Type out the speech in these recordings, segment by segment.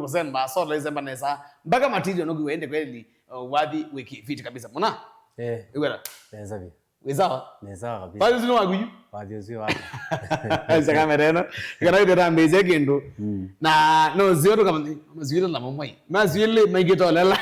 100% ba so leze banesa mpaka material no uende kweli wadhi wiki fit kabisa mona igwera neza bi wezawa kabisa bali zino waguyu bali zio wapi asa kamera no kana ide rambe kendo na no zio kama mazwilo na mamoi mazwile maigito lela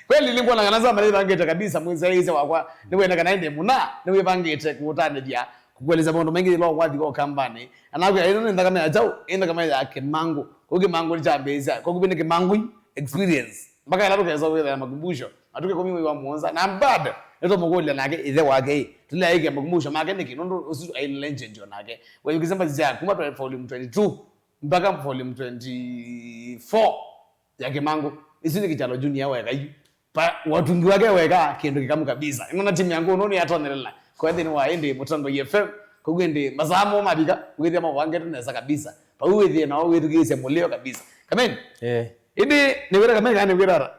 kweli limbo na kana zama ile ngeta kabisa mwenza hizo wakwa niwe kana inde muna niwe bangete kutane dia kukweleza bondo mengi lo wadhi ko kambane anako ino nda kama ajao enda kama yake mango koge mango lijambeza koge bene mango experience mpaka labo keza wewe makumbusho atuke kwa mimi wa muonza na mbada eto mugole nake ile wake tula yake makumbusho make kinondo usizo ai legend yonake wewe ukisema zija kuma volume 22 mpaka volume 24 yake mango isini kichalo junior weka hiyo watungi wake weka kendo kikamu kabisa ngona timu yangu unoni atonelela kwa hiyo ni waende Mutondo FM kugende mazamo mabika wewe ama wange tunaweza kabisa pa wewe na wewe tukise mulio kabisa kamen idi ni wewe kamen gani wewe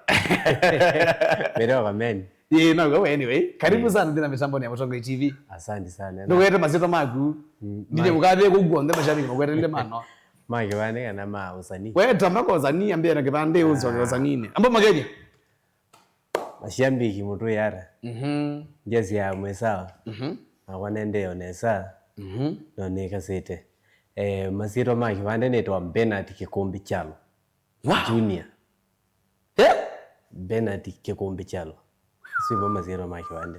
Mereo kamen no wewe anyway karibu sana ndina mitambo ya Mutondo TV asante sana ndo wewe mazito magu ndije ukade kugonde mashabiki mkwete ile mano mage bane kana ma usani wewe tamako usani ambia na kibande uzo usani ambo mageje mashambiki mutu yara njezi ya mwesawa akwanende yonesa none kasete masiro ma kibande neto Bernard Kikumbi Chalo Junior Bernard Kikumbi Chalo sibo masiro ma kibande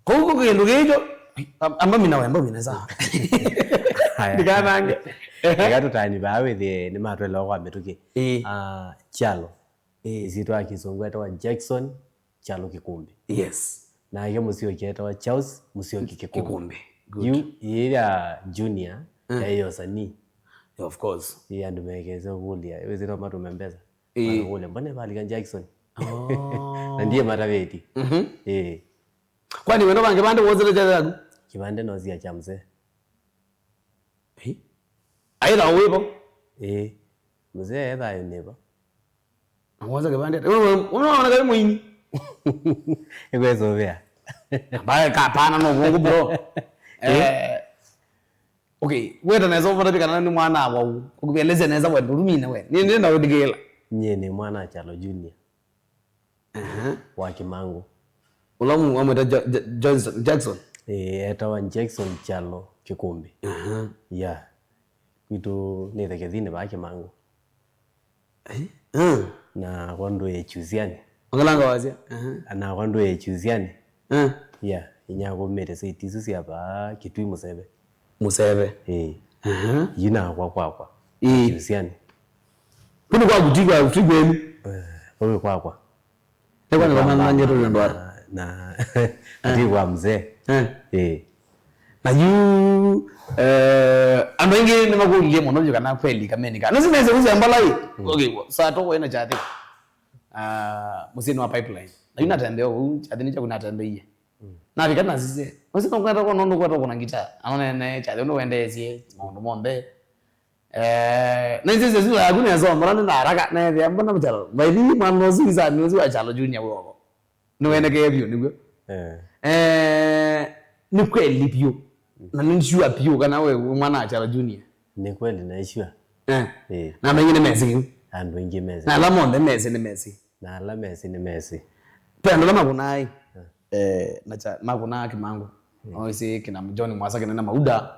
kuko kendo gejo amba mina wemba mina za dikanange gato tani bawe the ni matwela kwa metuke Chalo zitwa kizungu wa Jackson Chalo Kikumbi yes na yeye musio kieta wa Charles musio Kikumbi good ya junior ya sani of course yeye ndo mekeza kulia wewe zero mato membeza wale mbona bali kan Jackson na ndiye maraveti kwani wendo bange bande wozele jazagu kibande nozia chamze aida wepo mzee eda yoneba awoza kibande wewe unaona kama mwini Ewezo vya baya kapana no vongo bro okay wewe nazo vota bikana ni mwana wa ukubeleze naza wa durumina we ni nenda udigela nyene mwana Chalo Junior wa Kimango ulamu ameta Jackson etawa Jackson Chalo Kikumbi ya kitu nithekethine ba Kimango na kwando yechuziani Ongelanga wazia ana kwando yechuziani ya inyago mete seitisu sia ba kitui musebe yina kwa yechuziani kuno kwa kutigweni wewe kwa kwa kama nyeto ndo na ati kwa mzee na you ando ingi ni makulie mono byo kana kweli kamenika nasineze uzembala hii okay saa to wena chati musini wa pipeline na yuna tembeo adinicha kuna tembea na vikana sisi musino kwenda kwa nondo kwa kuna ngita anaona ne chati ndo wende sie mondo monde na sisi sisi hakuna zo mrani na haraka na ya mbona mchalo baidi mano sisi ni wa Chalo Junior wao no wende ke bio nibwo ni kweli bio na ninjua bio kana wewe mwana Chalo Junior ni kweli naishwa na mengine Messi ando ingi Messi na la monde Messi ni Messi na la Messi ni Messi pendo lama kunai na cha makuna Kimango oisi kina John Mwasa kina Mauda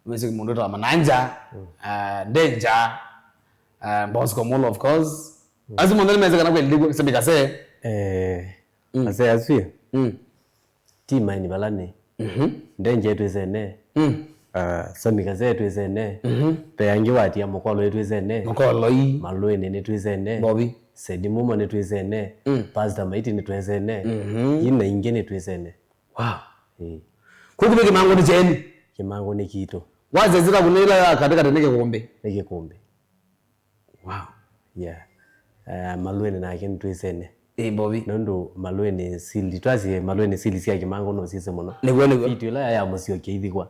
mwezi mundoto wa Mananja Danger Bosco Molo of course azimonde meze kana kweli sebika se ase asfi tima ni balane Danger twezene samika zetu izene peyangi wati ya mokolo yetu izene mokolo yi malwe netu izene Bobby Sedi mumo netu izene Pastor Maiti netu izene yina inge netu izene wow kukume Kimango ni cheni Kimango ni kito waze zira kunela katika neke kombe wow yeah malwe na yake netu izene Bobby nondo malwe ne sili twazi malwe ne sili sia Kimango no sise muno ni kweli vitu la ya musio keithikwa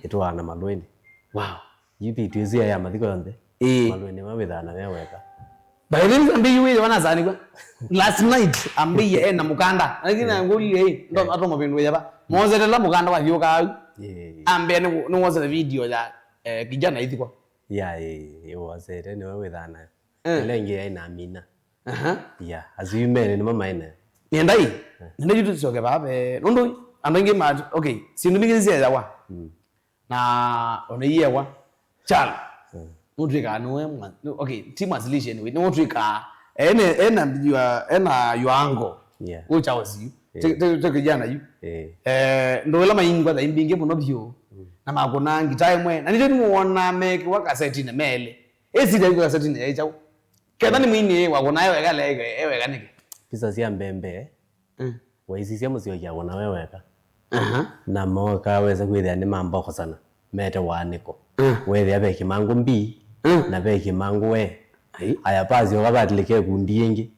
etwana malwe wow yipi twezi ya mathiko yonde malwe ne mabithana weweka by the way ambi yuwe wana zani kwa last night ambi na mukanda lakini ngoli ndo ato mapendo yaba mozele la mukanda wa yoka ambi ni woza video ya kijana ithikwa Yeah, it was it anyway with Anna. Lengi aina mina. Yeah, as you made in mama ina. Niendai. Niendai tu soke babe. Nondo andange ma okay. Sindu mingi zia zawa. Na oneye wa. Chan. Nutrika no okay, team asilish anyway. Nutrika ena yuango. Yeah. Ucha wasi. Te kijana yu. Ndo wela mayingwa da imbinge muno byo. Na makona ngitaye mwe. Na nito muona make wa cassette ne mele. Esi de cassette ne echa. Kenda ni mwini wakona ewe lege ewe kanike. Pisa sia mbembe. Waisi sia musio ya wona weweka. Na moka weza kwithia ni mambo sana. Mete waniko. Wethi abe kimangu mbi na be kimangu we. Aya pazi okabatlike kundi yengi.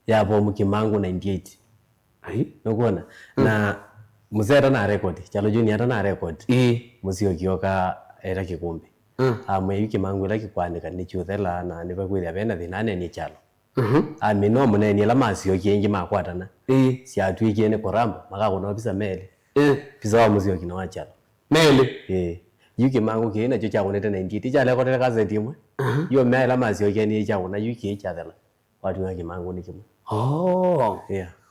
Yapo mukimangu 98. Nokona na musera na record chalo junior na record musio kioka era kikumbi amwe yuki mangu la kikwandika ni chuthela na ni bakwithia bena thinane ni chalo amino munene la masio kiengi makwatana siatwikie ni koramba makakona bisa mele bisa wa musio kina wa chalo mele yuki mangu kina cho chakunete 98 chale kotela gazeti imwe yo mele masio kieni chakuna yuki chathela watu wa kimangu ni kimwe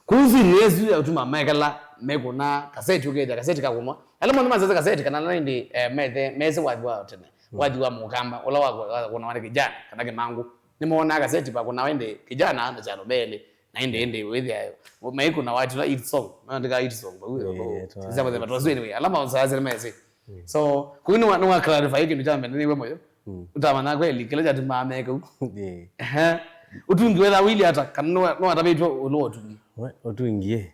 kuzi lezu ya utuma megala meguna cassette ugeja cassette kakumwa alamo ndima zaza cassette kana nindi meze wajwa tena wajwa mukamba ola wakona wale kijana kana kimangu nimeona cassette pa kuna wende kijana na chalo bele na ende with ayo maiku na watu na eat song na ndika eat song sasa kwa sababu anyway alama usaze meze so kuino wa clarify kintu cha mbele niwe moyo utamana kweli kile cha tuma meka utungi wetha wili hata kana no atabitwa ulo utungi otungie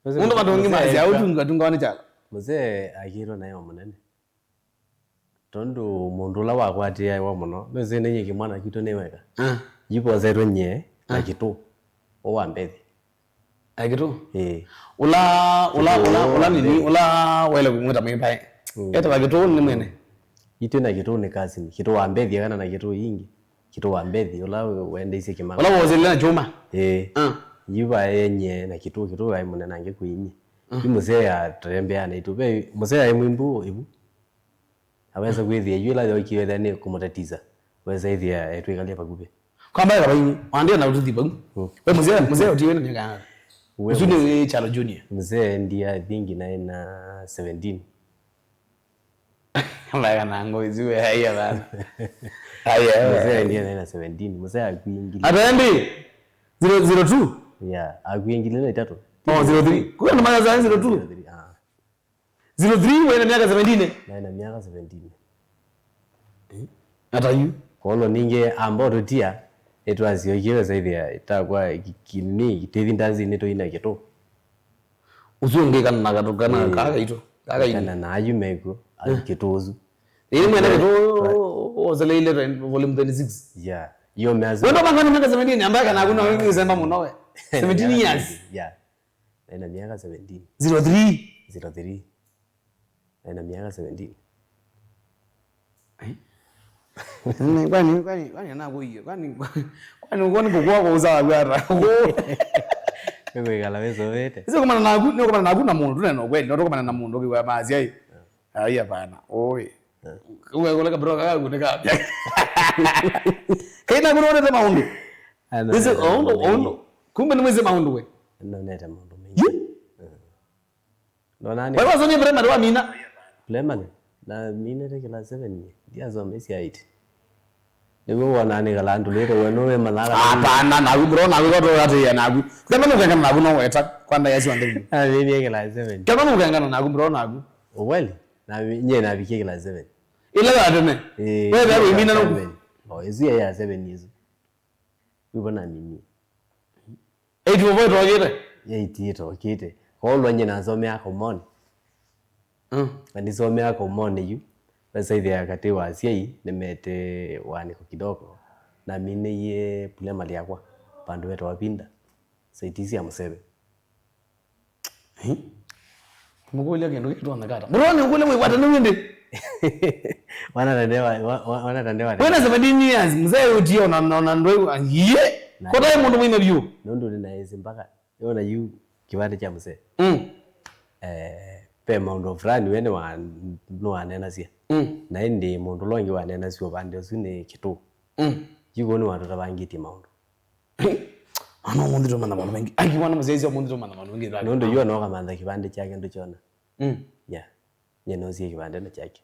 undo matongi mazi autunga tungane chala muze agiro nayo munene tondo mundu la wakwatia iwa muno meze nenye kimwana kito neweka yipo zero nye na kitu owambethi agitu ula nini ula wele kumuta mpai eta bagitu ni mwene itu na kitu ni kazi ni kitu wambethi kana na kitu yingi kitu wambethi ula wende ise kimanga ula wozela juma yiba yenye na kitu ai munene nange kuinyi imuze ya trembea na itupe muze ya mwimbu ibu aweza kwithia yula yo kiwetha ni kumutatiza weza ithia etwikalia pagupe kwamba bainyi wande na ututhi bagu we muze utiwe ni ngana usuni we chalo junior muze ndia thingi na 17 kama nango iziwe haya bana muze ndia na 17 muze akuingili atambi 002 akuingili na 3 03 kwa ndo maana za 02 03 wewe na miaka 17 na miaka 17 hata yu kolo ninge ambao rutia etwazi yokiwe zaidi itakuwa kinini kitethi ndazi neto ina keto uzunge kana katokana kaka ina na ayumeko akitozu ile mwana keto ozele ile volume 26 yo meazo wewe ndo bangana miaka 17 ambaye kana kuna wewe unasema munowe 17 years na miaka 17 03 na miaka 17 kwani anakuiyo kwani uone kukua kwa uzawa gwara wewe kala wezo wete sio kama na mundu neno kweli ndo kama na mundu kwa mazi ai haya bana oi wewe kule kabro kaka kunika kaina kuona tena mundu sisi ondo kumbe ni mwezi maundu we ndo neta mundu mengi ndo nani wewe wasoni brema ndo amina lemane na mina take la 7 dia zo mesi 8 niwe wana ni kala ndulete weno we manala hapana na bro na ko to ati ya nagu kama nukanga na kuno weta kwanda yasi wande ni kala 7 kama nukanga na bro na well na nye na bike kala 7 ile ya tene wewe wewe mina no ezi ya 7 years wewe na mimi 8 vote wagere 8 to kite ko nye na some yako mon anisome yako mon yu basa hivi akati wa siai nimete waniko kidogo na mimi ye pulema liakwa pandu wetu wapinda saitisi ya musebe mugule kendo kitu anakata bro ni ngule mwata nwinde wanatandewa wana 17 years mzee utio na ndo ye kota mundu mwime byo ndo nina hizi mpaka yona yu kiwande cha mzee pe maundo fulani wene wa no anena sia na ndi mundu longi wanena sio bande sune kitu yuko ni watu tabangiti maundu ano mundu ndo mana manu wengi aki wana mzezi wa mundu ndo mana manu wengi ndo yuo no kamanda kibande chake ndo chona ya nyeno sie kibande ndo chake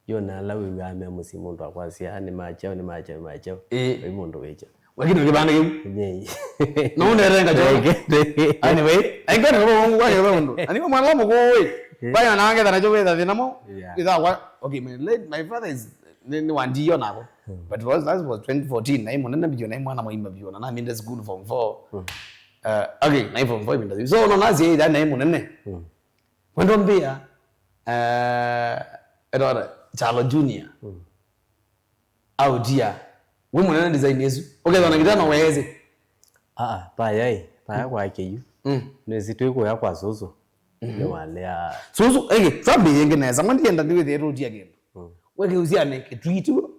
yo na lawi wa ame musi mundu akwasia ni machao we mundu wecha wakini kibande kimu nyei no nderenga joke anyway ainga ndo mungu kwa yebo mundu ani kwa mwana muko we baya na angeza na jobe that dinamo ida wa okay my father is ni wandiyo nako but that was 2014 na imo nenda bijo na mwana moimba bijo na mimi nda school form 4 okay na form 5 nda so no nazi ida na imo nene wendo mbia edora Chalo Junior au dia wewe mwana design yesu okay wana kitana weze pa kwa keyu nezitwe ko yakwa zozo ne wale zozo sabi yenge neza mwandi yenda ndiwe the road again weke usiane kitwitu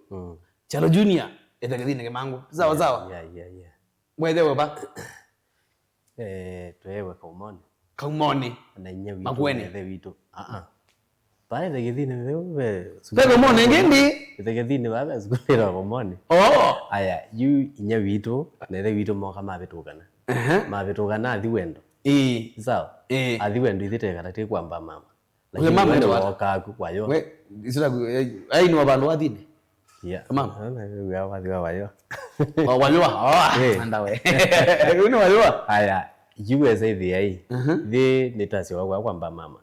Chalo Junior etakadine ke mangu sawa yeah mwedewe ba twewe kaumoni na nyewi magwene the wito Pai the githine wewe. Tego mone ngendi. The githine baba zikubira komone. Aya you inya wito na the wito mo kama betukana. Mabetokana athi wendo. Sawa. Athi wendo ithite kana te kwamba mama. Lakini mama ndo wakaku kwayo. We isira ai no bandu athine. Yeah. Mama. We wathi wayo. Waliwa. Anda we. Uno waliwa. Aya USA the the netasi wa kwamba mama.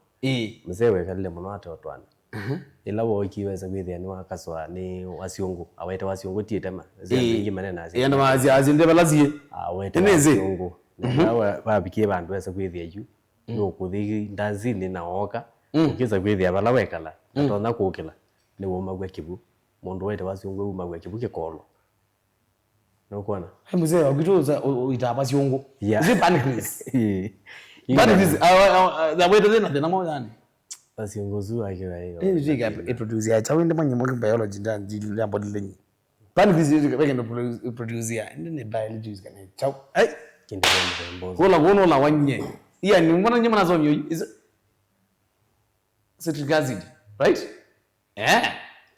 Mzewe kalile muno atotwana ila wo kiweza kwithia ni wakaswa ni wasiungu awete wasiungu tietema zingi manena azi yenda mazi azinde balazie awete wasiungu nawe babikie bandu wesa kwithia yu no kuthi ndanzini na oka ukiza kwithia bala wekala atona kukila ni wo magwe kibu mundu wete wasiungu magwe kibu kikolo no kuona mzee wakituza uitaba siungu zi panicris panicris awete tena tena mo yani basi ngozu akiwa hiyo jiga produce ya chawende manye mo biology ndanji lambo lenyi panicris weke ndo produce ya ndine biology kana chaw kinde mbozo kola gono la wanye iya ni mbona nyama nazo myo is citric acid right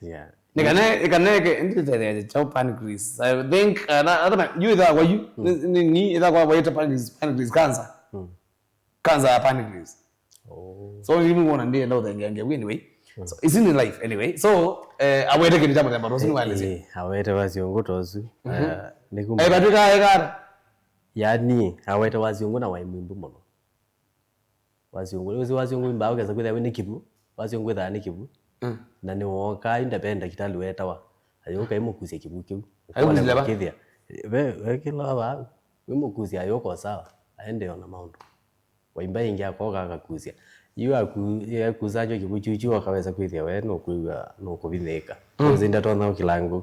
yeah Nikaneke ndite chaw pancreas I think you that were you ni that kwa waita pancreas cancer pancreas so you want to know that anyway so it's in life anyway so awete kinita mutamba rosi ni wale awete wasiungu tozu nikumba badika ekara yani awete wasiungu na waimwimbu muno wasiungu mbao keza kwitha wini kibu wasiungu tha ni kibu na ni woka independent kitali wetawa ayo kai mukuzie kibu kibu ayukuzileba kithia we kila ba we mukuzie ayoko sawa aende ona maundu waimba ingia koga akakuzia yu akuzajo kibu chuchu akaweza kwithia we no kuiwa no kubitheka uzinda tona ukilangu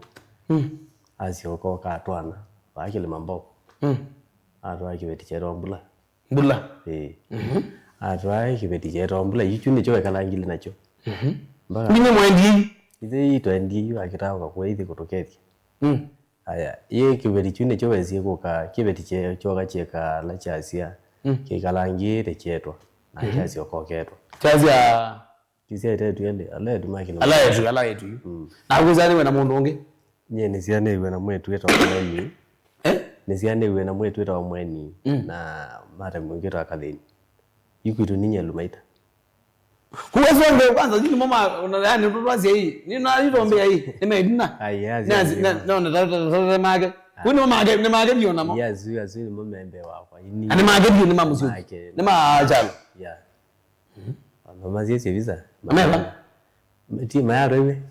asio ka atwana bakile mambo atwa kibeti chero mbula atwa kibeti chero mbula yichu ni chowe kalangile nacho mimi mwendi ithi twendi yu akitaka kwa ithi kutokethi aya ye kibeti chune chowe zie kuka kibeti che choga cheka la chasia kikalangire chetwa na chazi okoketwa chazi ya kisia tetu yende aledu makina alayetu na kuzani we na mundu ungi nye nisiane iwe na mwetu eta mweni nisiane iwe na mwetu eta mweni na mara mwingito akathini yukitu ninye lumaita kuwezo ndo kwanza jini mama yani tutwazi hii ni na itombe hii nimedina ayazi no na mage kuno mage ni mage biyo na mo yazi ni momembe wako ini ani mage biyo ni mamusu ni majalo ya mama ziesi visa mama ti mayaro iwe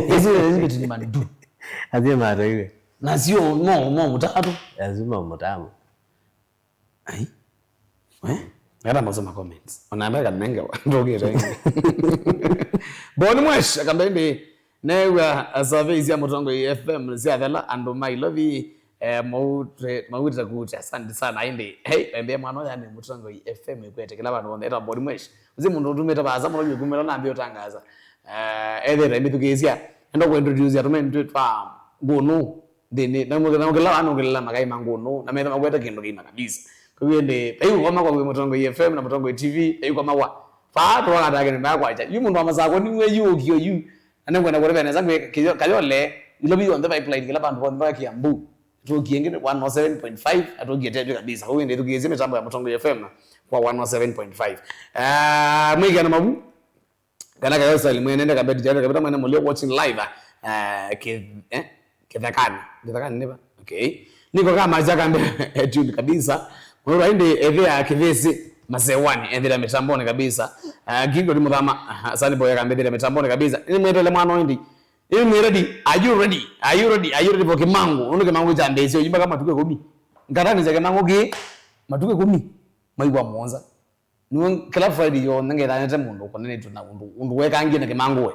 hizi bitu ni mandu azie maro iwe na sio mo mutatu azuma mutamu ai Ngara mazoma comments. Onaambia nenge ndogera ngi. Boni mwesh akambende newa survey ya Mutongo FM ziathela ando my love mautra kucha asante sana inde hey embe mwana yani Mutongo FM kwete kila bantu boneta boni mwesh uzi mundu utumeta baza muno bikumela nambe utangaza ethe mbitugezia endo ku introduce atume ntwa ngono dene namugela anogela magai mangono na meta magweta kindo kima kabisa kwende ayu kwa makwa Mutongo FM na Mutongo TV ayu kwa makwa fa to na dage na kwa cha yu mundu amazako ni we yu okio yu anengwenda gore bene zangu kayole ilobi on the pipeline kila bantu bonba Kiambu tukiengine 107.5 atogiete kabisa huyu ndiye tukiezi mitambo ya Mtongo FM kwa 107.5 mwiki na mabu kana kayo sali mwenende kabeti jana kabeta mwana mulio watching live kidhakani niba okay niko kama jaka tune kabisa mwana inde evya kivesi masewani endira mitamboni kabisa kingo ndi mutama sani boya kambedira mitamboni kabisa ni mwetele mwana ndi ni ready are you ready for Kimangu unuke mangu jambe sio yimba kama matuke 10 ngatani zake mangu ki matuke 10 maigwa monza ni kila Friday yo ngera nete mundu konene tuna undu weka ngine Kimangu we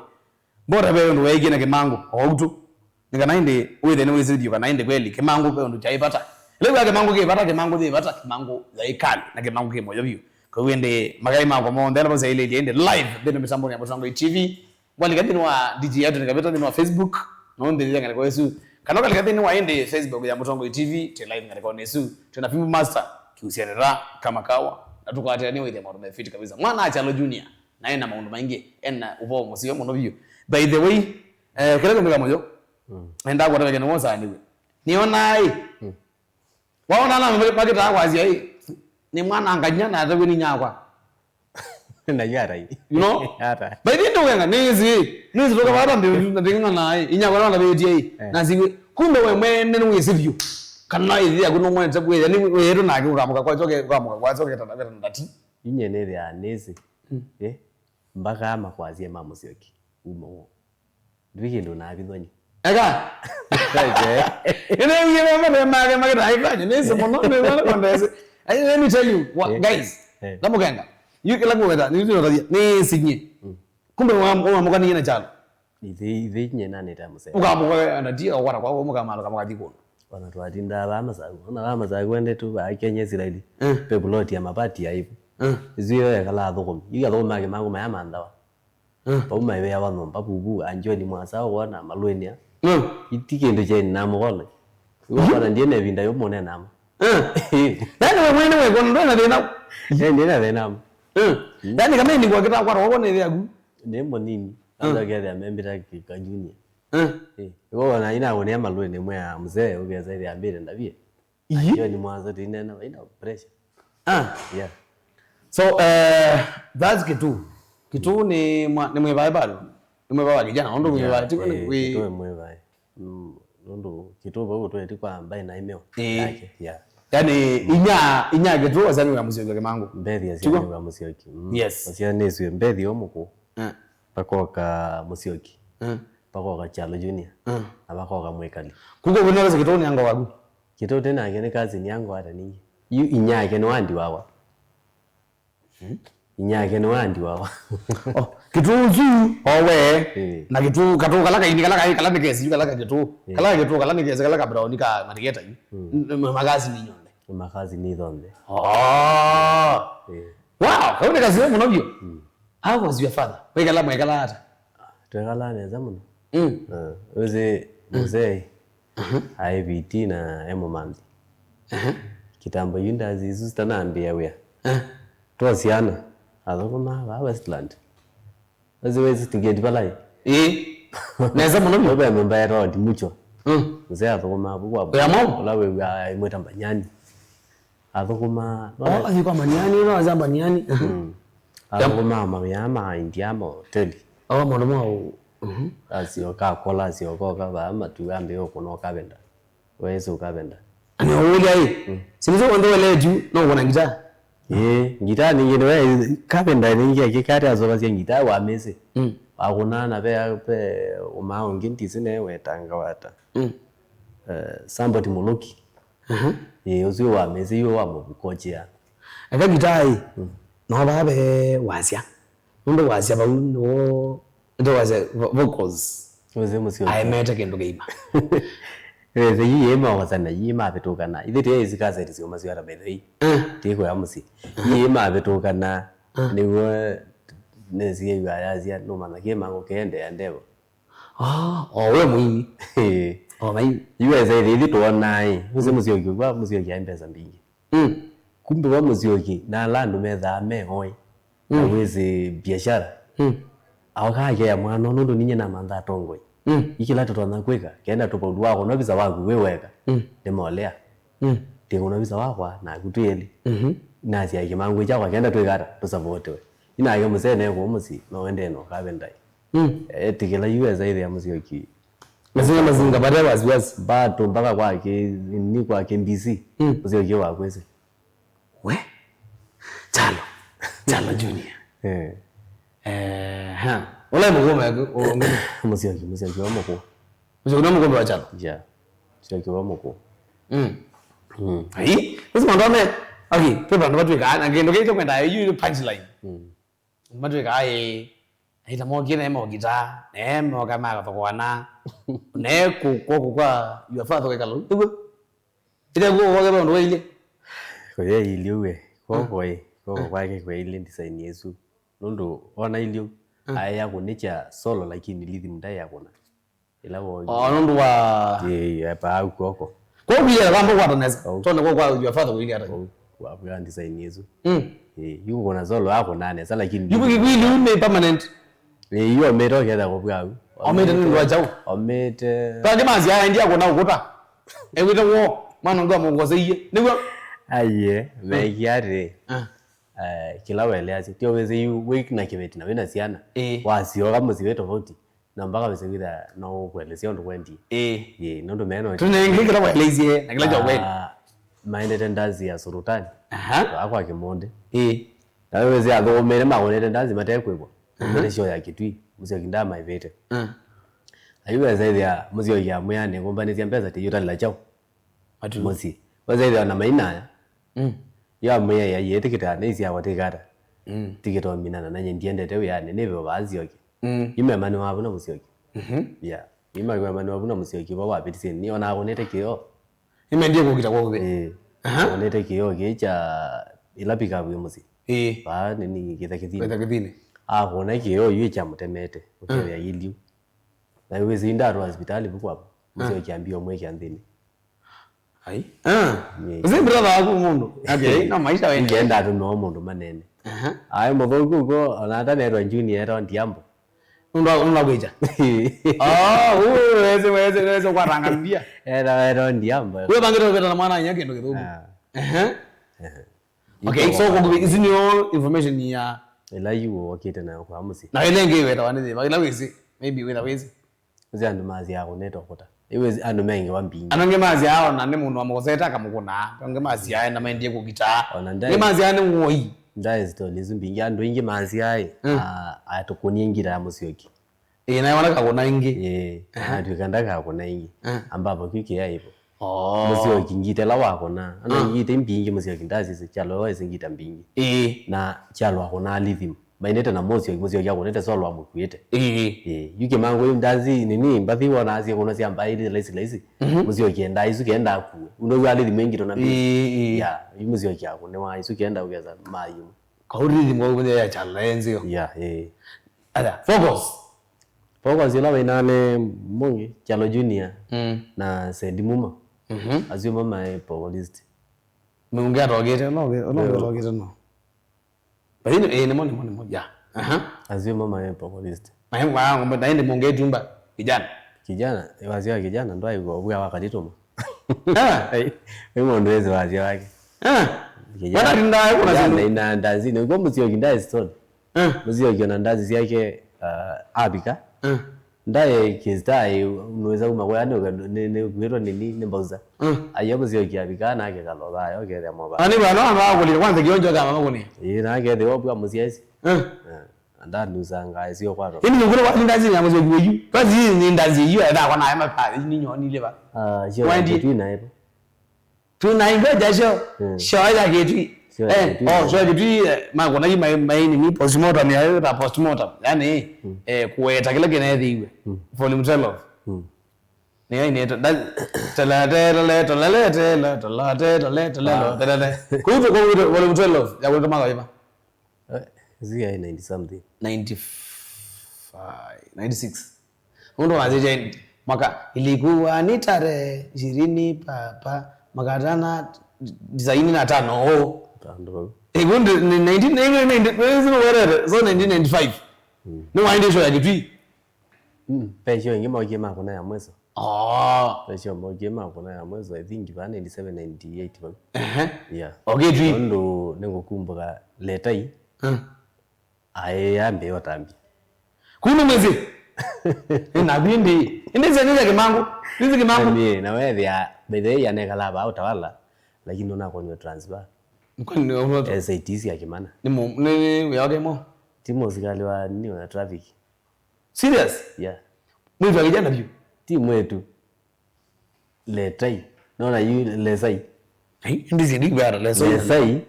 bora be undu weke na Kimangu outu ngana inde withe ni wizidi yo kana inde kweli Kimangu pe undu chaipata leo ya Kimangu ke bata Kimangu de bata Kimangu ya ikali na Kimangu ke moyo view kwa wende magai mako mo ndela boza ile ende live bino mitamboni ya Mtongo TV wali kadini wa DJ yetu nikabeta ni wa Facebook naombe ile ngane kwa Yesu kanoka likadini wa ende Facebook ya Mtongo TV te live ngane kwa Yesu tuna film master kiusiana kama kawa na tukawatia ni withe marume fit kabisa mwana achalo junior na ena maundu maingi ena ubo musio muno view by the way kile ndo moyo enda kwa taweke no mosa niwe niona ai waona na mpakita kwa azia hii ni mwana anganyana atawe ni nyakwa na yara you know by the ndo wenga nizi toka baba ndinga naye inyakwa na beti hii na siwe kumbe we mwene ni wisivyo kana izi akuno mwana tabwe ni weero nake ukamuka kwa choke tata ndati inyenere ya nezi mbaka ama kwazie mamusioki umo ndikindo na bidonyi ega ene yeye mama mage haifanye nezi mono ne wala kondese let me tell you what guys namuganga yukela ngweta ni sinye kumbe wa mukani nyina chalo ithi nyina ne tamuse ukamuka anadia wala kwa mukamalo kama kadiko wana twatinda bama za kwende tu ba Kenya Israeli pe plot ya mabati ya hivyo ziyo ya kala thukumi yiga thukuma ke mangu maya mandawa bauma ibe ya wano babubu anjoni mwasa wona malwenia itikendo je na mogole wona ndiye ne vinda yo mone nama nani we mwene we kondo na dena ndiye na dena nani kama ni kwa kita kwa wona ile yagu nembo nini anda gere ya membira ka junior wona ina wona malwene mwe ya mzee ubiaza ile ambire ndabie anjoni mwanzo dinena ina pressure yeah so that's kitu ni mwebae bado ni mwebae kijana ndo mwebae tiko ni kitu mwebae ndo kitu babo tu kwa ambaye na email yake yeah yani inya kitu wazani wa musiki Kimangu mbethi ya sio wa musiki yes asia neswe mbethi omuko pakoka musiki pakoka chalo junior abakoka mwekali kuko kunaweza kitu ni anga wagu kitu tena ngene kazi ni yangu hata ningi yu inyake no andi wawa inyake no andi wawa kitu nzu owe na kitu katu kalaka ini kalaka nikesi kalaka kitu kalaka nikesi kalaka brown ka matiketa magazi ni nyonde magazi ni donde wow kaone kazi wewe mnavyo how was your father wekala mwekala hata twekala neza muno uze mzee IBT na emomandi kitambo yunda zizu tanambia wea twasiana adokoma ba Westland aziwezi tingedi balai neza muno baba mbaya road mucho mzee adokoma bugwa ya mom la we imweta mbanyani adokoma alikuwa manyani na azamba nyani adokoma mama indiamo teli mono mo asio ka kola asio ka ba matuambe okuno kabenda wezo kabenda ani olia hii simizo ndo wale juu no wana ngita ngita ni ngene kabenda ni ngike kati azobasia ngita wa mese akunana pe umao ngintisi ne wetanga wata somebody moloki uzio wa mese yo wa mukochia aka ngita hii no babe wasia ndo wasia ba ndo wasia vocals uze musio I met kendo geima the yema wasana yima betokana ithite izikaza rizio masio ara bethe tiko ya musi yima betokana niwe nezie yaya no mana ke mango kende yandevo we mwini mai yuweze rithi tuonai uze musio kigwa musio ya mpesa mbingi kumbe wa musio ki na landu metha me hoi na wezi biashara awakake ya mwana nundu ninye na mantha tongoi ikila totona kwika kenda topodu wako no visa wako weweka ndimolea tingo no visa wako na kutuyeli na sia kimangu chakwa kenda twikara tusavote we ina yake musene ko musi no wende no kabendai tikila US ile ya musyoki mazinga baada waziwazi bato mpaka kwake ni kwake MBC musyoki wa kwese we Chalo Junior wala mugomba yako musyoki wa moko musyoki mugomba wa Chalo ja musyoki wa moko ai usimu ndo me okay pepa ndo watu kana ngendo kile kwenda yu punchline watu kai ita mo kile mo gita ne mo kama ka tokwana ne ku kwa yu fa to kalo ita go wa ga ndo ile ko ye iliwe ko kwa ke ile design yesu ndo ona ilio aya kunicha solo lakini rhythm ndai yakona ila wo ndo wa pa huko kwa hiyo mambo kwa toneza tone kwa yu fa to ile hata kwa brand design yesu yuko na solo yako nane sasa lakini yuko kwili ume permanent hiyo mero kenda kwa bwa omete ni wajao omete tanje mazi aya ndia kona ukuta ewite wo mano ndo mongoze iye niwo aye megiare kila wele ati tio weze yu week na kibeti na wena siana wasio kama siwe tofauti na mpaka wese kwida no kuelezea ndo kwendi ndo meno tunenge kila welezie na kila jaweli maende ndazi ya surutani akwa kimonde na weze athomere magonete ndazi matekwebwa mbele sio ya kitwi musio kindama ivete ayuwa zaidi ya musio ya muyane ngombanizia mpesa tiyuta la chao atu musi wazaidi na maina ya muya ya yete kita nezi ya watekata tikito minana nanye ndiende tewe ya neve bazioki ime mani wabuna musioki ya ime mani wabuna musioki baba bitisi ni ona agonete kiyo ime ndiye kukita kwa kube agonete kiyo kicha ilapika bwe musi ba nini kitakithini agona kiyo yicha mutemete ukiya yiliu na wezi ndaro hospitali bukwa musio kiambio mwe kiandini ai uzi brother wako mundu okay no maisha wewe ngenda tu no mundu manene ai muthuku go onata nerwa junior era ndiambo unda gweja weze kwa rangandia era ndiambo wewe bangiro kwenda na mwana nyake ndo kithuku okay so kwa is in your information ya ela yuo wakite na kwa musi na ile ngewe tawaneze bagila wezi maybe with awezi uzi andu mazi yako neto kota iwe andu mengi wambingi anonge mazi yao na nemu no amozeta kamukuna anonge mazi yao na maendie kugita ni mazi yao ngoi ndai zitoli zimbingi andu ingi mazi yao atokuningira ya musioki na wana kakona ingi atu kandaka kakona ingi ambapo kwiki ya ipo musioki ngite la wako na ana ngite mbingi musioki ndazi chalo wese ngita mbingi na chalo akona lithium mainete na musioki yako nete solo amukwete yuke mango ndazi nini mbathi wona asie kuna sia mbaili laisi musioki enda isu kenda ku uno wali limengi to na ya musioki yako ne wa isu kenda ugeza mai kauri limwe ya chala enzio ala focus ila wainane mungi Chalo Junior na Said Muma azio mama epolist mungia rogete no baini ni moni ya azio mama epolist mahema ngombe naende mungia tumba kijana wazia kijana ndo ayo bwa wakaditoma wewe ndweze wazia wake wana ndai kuna zina ina ndazi ni ngombe sio kindai stone mzio kiona ndazi yake abika ndaye kiztai unaweza umagoya ne gwero nini mbauza ayobo zio kiabika na ke kaloba yo ke ya moba ani bana amba kulira kwanza kionjo kama makuni na ke de obwa musiasi anda nusanga sio kwaro ini ngure wa ndazi ya mzo kiweju kazi ni ndazi yu ada kwa na ma pa ni nyoni le ba je wandi tu na ipo tu na ingo jasho shoya ke tu shoya ke tu ma kona mai ni postmortem ya ta postmortem yani kuweta kile kene thiwe volume 12 ni ai ne tala kuito kwa volume 12 ya kwa kama hivi zia 90 something 95 96 ndo wazeje mwaka ilikuwa ni tarehe 20 papa makatana 95 ndo igundi 1995 Ni waende show ya Kitui. Pesho ngima ojema kuna ya mwezo. Pesho mojema kuna ya mwezo I think bana 97 98 bana. Yeah. Okay Kitui. Ndo ningokumbuka letai. Ayambe yotambi. Kuno mwezi. Na bindi. Ndize ndize kimangu. Ndize kimangu. Mimi na wewe ya bedhe ya nekalaba utawala lakini unakonywa transfer. Mkwani unato. SATC ya kimana. Ni yaoge mo. Timu zikali wa nini wa traffic. Serious? Yeah. Mwivu wa kijana biyo. Timu yetu. Letai. Naona yu lesai. Ndizi ndiki bada lesai. Lesai.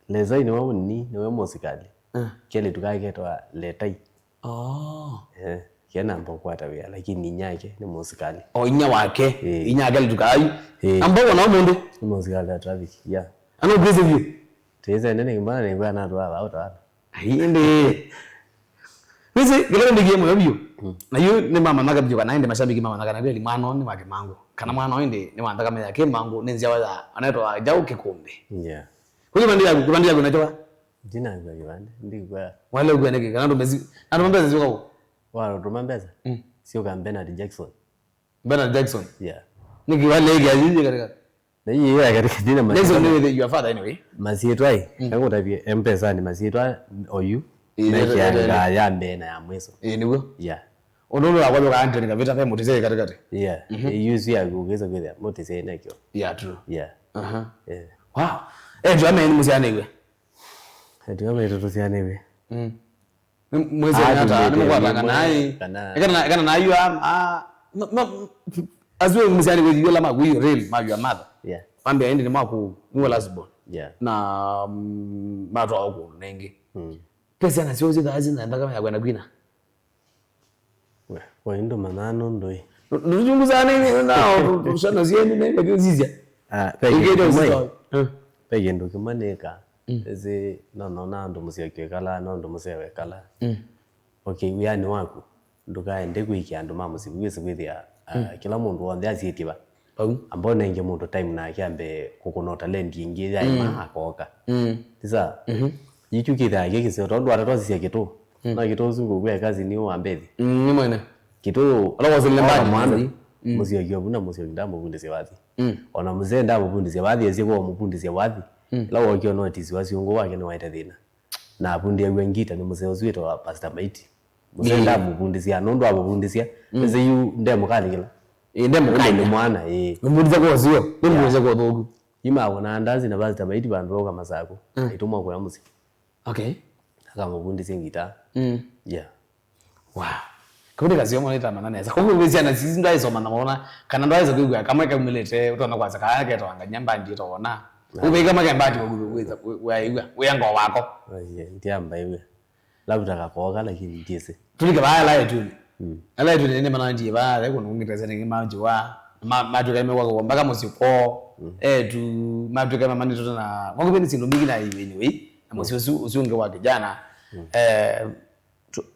Lesai ni wamu ni wemo zikali. Kele tukaketwa letai. Kiana mpo kwa tabia lakini nyake ni musikali. Inya wake. Inya gali tukayu. Ambapo na mundu. Ni musikali ya traffic. Yeah. Ano grace view. Teza nene kimana ni kwa na tuwa au tawala. Inde. Wisi gelo ndi game yobyo. Na yu ni mama naga byo kana inde mashabiki mama naga na kweli mwana ni wake mangu. Kana mwana inde ni wanda kama yake mangu ninzia waza anaitwa Jau Kikumbi. Yeah. Kuli bandia kunaitwa jina kwa kibande ndi kwa wale ugwaneke kana ndo mezi. Ando mbeza ziko kwa. Wao ndo mbeza. Sio kama Bernard Jackson. Bernard Jackson. Yeah. Niki wale gazi katika. Na hii ya katika jina Jackson ni your father anyway. Masietwai. Kango tabia M-Pesa ni masietwa oyu. Na ya mbena ya mweso. Niko. Yeah. Onono la kwa Anthony kavita pe motise katikati. Yeah. Use ya kugeza kwenda motise nakyo. Yeah, true. Yeah. Yeah. Wow. Ndio ame ni musiane iwe. Ndio ame tutusiane iwe. Mwezi hata nimekuwa naye. Kana na yu azwe musiane iwe yola ma we real ma your mother. Yeah. Pambe aende ni mako ni last born. Yeah. Na matwa huko nengi. Pesa na sio zida azina ndaka ya kwenda kwina. Kwa ndo manano ndoi. Nuzunguza nini nao tushana zieni nende kuzizia. Pege ndo kimaneka. Eze no ndo musiyake kala no ndo musiyewe kala. Okay uyani wako ndo kaende kwiki ando mama sibwese kwithia kila mundu wonde azitiba. Ambao nenge mundu time na kiambe kukunota lendi ingi ya ima akoka. Tisa yichukitha gekise ndo ndwara twasiya kitu. Na kitu zungu kwa kazi ni wambethi. Ni mwene. Kitu alawa zilembani mwana musio gyobuna musio ndambo bundise wathi. Ona muzee ndambo bundise wathi eziko mubundise wathi. Lawa okyo notice wasiungo wake ni waita thina. Na abundi agwengita ni museo zwito wa Pastor Maiti. Museo ndambo bundise anondo abo bundise. Eze yu ndemo kali kila. Ndemo kali mwana Mbundise kwa zio. Mbundise kwa dogu. Ima wana andazi na Pastor Maiti bandoga masako. Itumwa kwa muziki. Okay. Kama bundise ngita. Yeah. Wow. Kwa kazi yomo leta manana za. Kwa kwezi ana sisi ndo aizo manana kana ndo aizo kwigwa kama ka milete utona kwaza kaya ke to anga nyamba ndi to ona. Ube kama ka mbati kwa kweza we yango wako. Ndiamba iwe. Labda kakoga lakini ndise. Tulike baya la yetu. Ala yetu nene manana ndi ba le kuno ngiteza ningi maji wa matu kama wako mpaka musiko tu matu kama mani to na kwa kwezi sindo mingi na anyway. Na musio usiunge wa kijana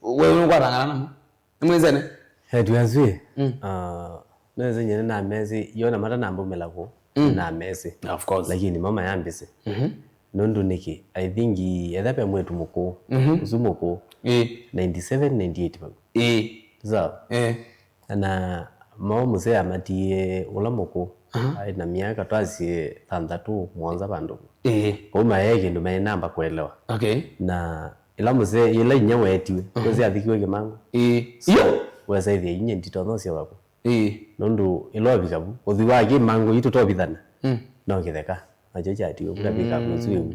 wewe unakuwa tangana mwenzene tuanzie naweza nyene na mezi yona mata nambo melako na mezi of course lakini mama yambise nondo niki I think ethape mwetu muko uzumuko 97 98 bag za na mama mzee amatie ulamuko ai na miaka twazi 3 mwanza bandu kwa maana ndo maana namba kuelewa okay na ila mzee ila nyawe etiwe kozi athikiwe kimango iyo weza ithia inye ndito no cia wako nondu ilo bikabu uthiwa ki mango itu to bithana no kitheka ajo chatiwe kuda bikabu nzuyu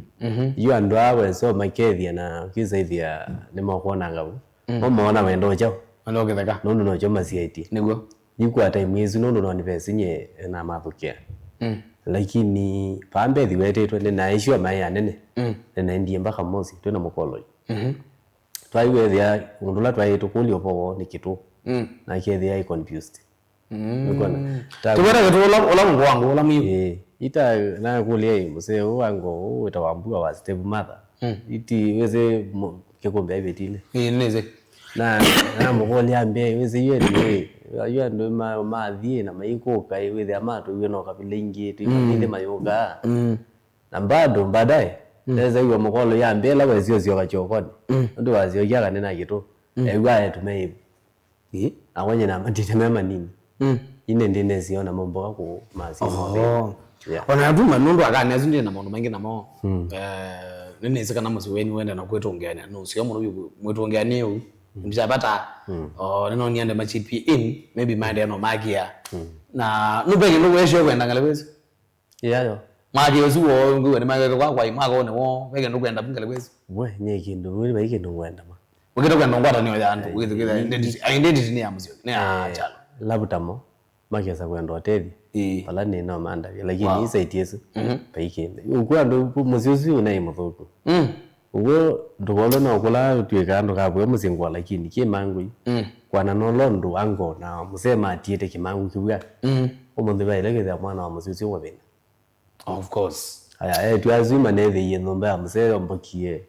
iyo andu awe so makethia na kiza ithia ni makuona ngabu no maona wendo chao ando kitheka nondu no choma ciati niguo yikwa time yezu nondu no nipesi nye na mathukia lakini pambe thiwetetwe ni na icio mai anene na ndie mpaka mosi twena mukolo twaiwethia undula twaitukuli opo ni kitu na kethia I confused ngona tubera kitu ola mungu wangu ola miyo ita na kulie muse wangu utawambua wa step mother iti weze kikombe abetile neze na mukoli ambe weze yeye ayo ndo mathie na maikoka weze amato weno kabile ingi tu ile mayoga na baadaye Neza hiyo mukolo ya mbela wezio zio kachokoni. Ndo wazio yaga nena gitu. ewa tume awanye na matite mema nini ine ndine ziona mambo wako mazi ona nduma nundu akani azindi na maundu maingi namo nini izikana muziweni wenda na kwetu ongeania no sio muno mwetu ongeania u ndishapata nino niende machipi in maybe mind no magia na nubenge ndo wesho kwenda ngalewezi yayo magi ozuwo ngwe maga kwa imago ne wo benge ndo kwenda ngalewezi we nyeki ndo we baike ndo kwenda ma ukita kwenda ngwata niyo yandu ukita identity ni amuzi ne chalo labutamo makiasa kwenda hoteli pala ni no manda lakini isaitiesu baike ukwa ndo muziuzi unai muthuku uwe ndobolo na okula twekando kabwe musingwa lakini kimangu kwana no londo ango na musema atiete kimangu kibwa omundu bailekeza mwana wa muziuzi wa bena of course aya twazima neve yenomba amusero mbokie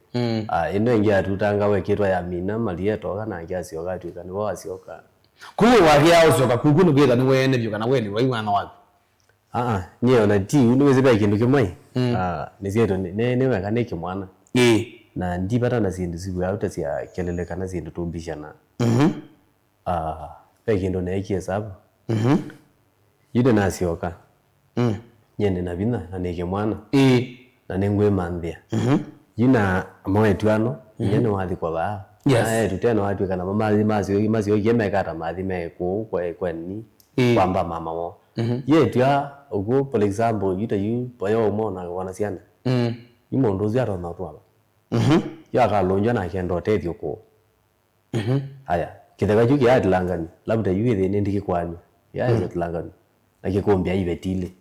ino ingia tutanga weketwa ya mina malie toka na ngiasi okatwika ni wasioka kuwe wagia usioka kukuno beta ni wene byo kana weni wai mwana wapi nyo na ti unweze ba kindu kimwe nisieto ne weka ne kimwana na ndipata na zindu zibwa utasia kelele kana zindu tumbishana pekindo na ikihesabu yude nasioka nyende na bina na neke mwana na nengwe manthia yina amawetwano nyene wathi kwa ba tuteno watu kana mamazi mazi yemekata mathi meko kwa ni kwamba mama wo yetwa ugo for example yuta yu boyo mona wanasiana imondo ziaro na twala ya kalonja na kendo tethio ko haya kithega chuki atlangani labda yuwe ne ndiki kwanyu ya atlangani akikombia ibetile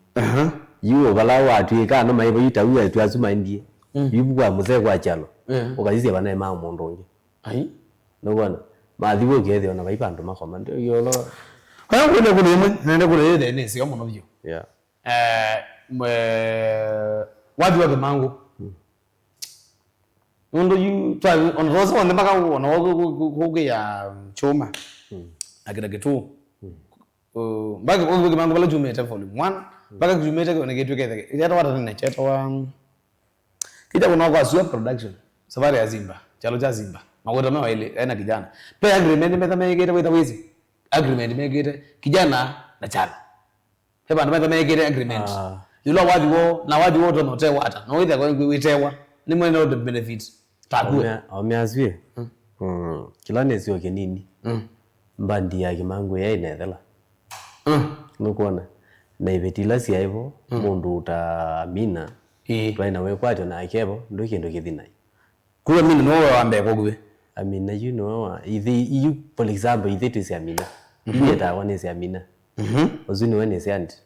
yuo bala watu kana maibo yitawe twazuma ndie yibwa muze kwa chalo ukazise bana ma mondonje ai no bwana mathiwo gethe ona baipando makoma ndio yolo kwa kwenda kule nende kule ile sio mono byo wadi wa mangu ndo yu twa on rozo on mpaka ona hoge ya choma akida kitu mpaka hoge mangu bala jumeta volume 1 mpaka jumeta kwa ngetu kete ita wata nne cheta wa kita kuna kwa sio production safari ya Zimba chalo cha Zimba magota mewa ile ena kijana pe agreement meta megeta wita wizi agreement megeta kijana na chalo heba meta megeta agreement yulo wadi wo no te wata no wita kwa witewa ni mwe no the benefits takue omiazwe kila nesio kenini mbandi ya kimangu ya inethela nukuona na ibetila sia hivyo mundu utamina twaina we kwatyo na akebo ndo kindu kithinai kuwe mimi no wambe kogwe amina you know you for example ithe sia amina yeta wane sia amina ozuni wane sia anti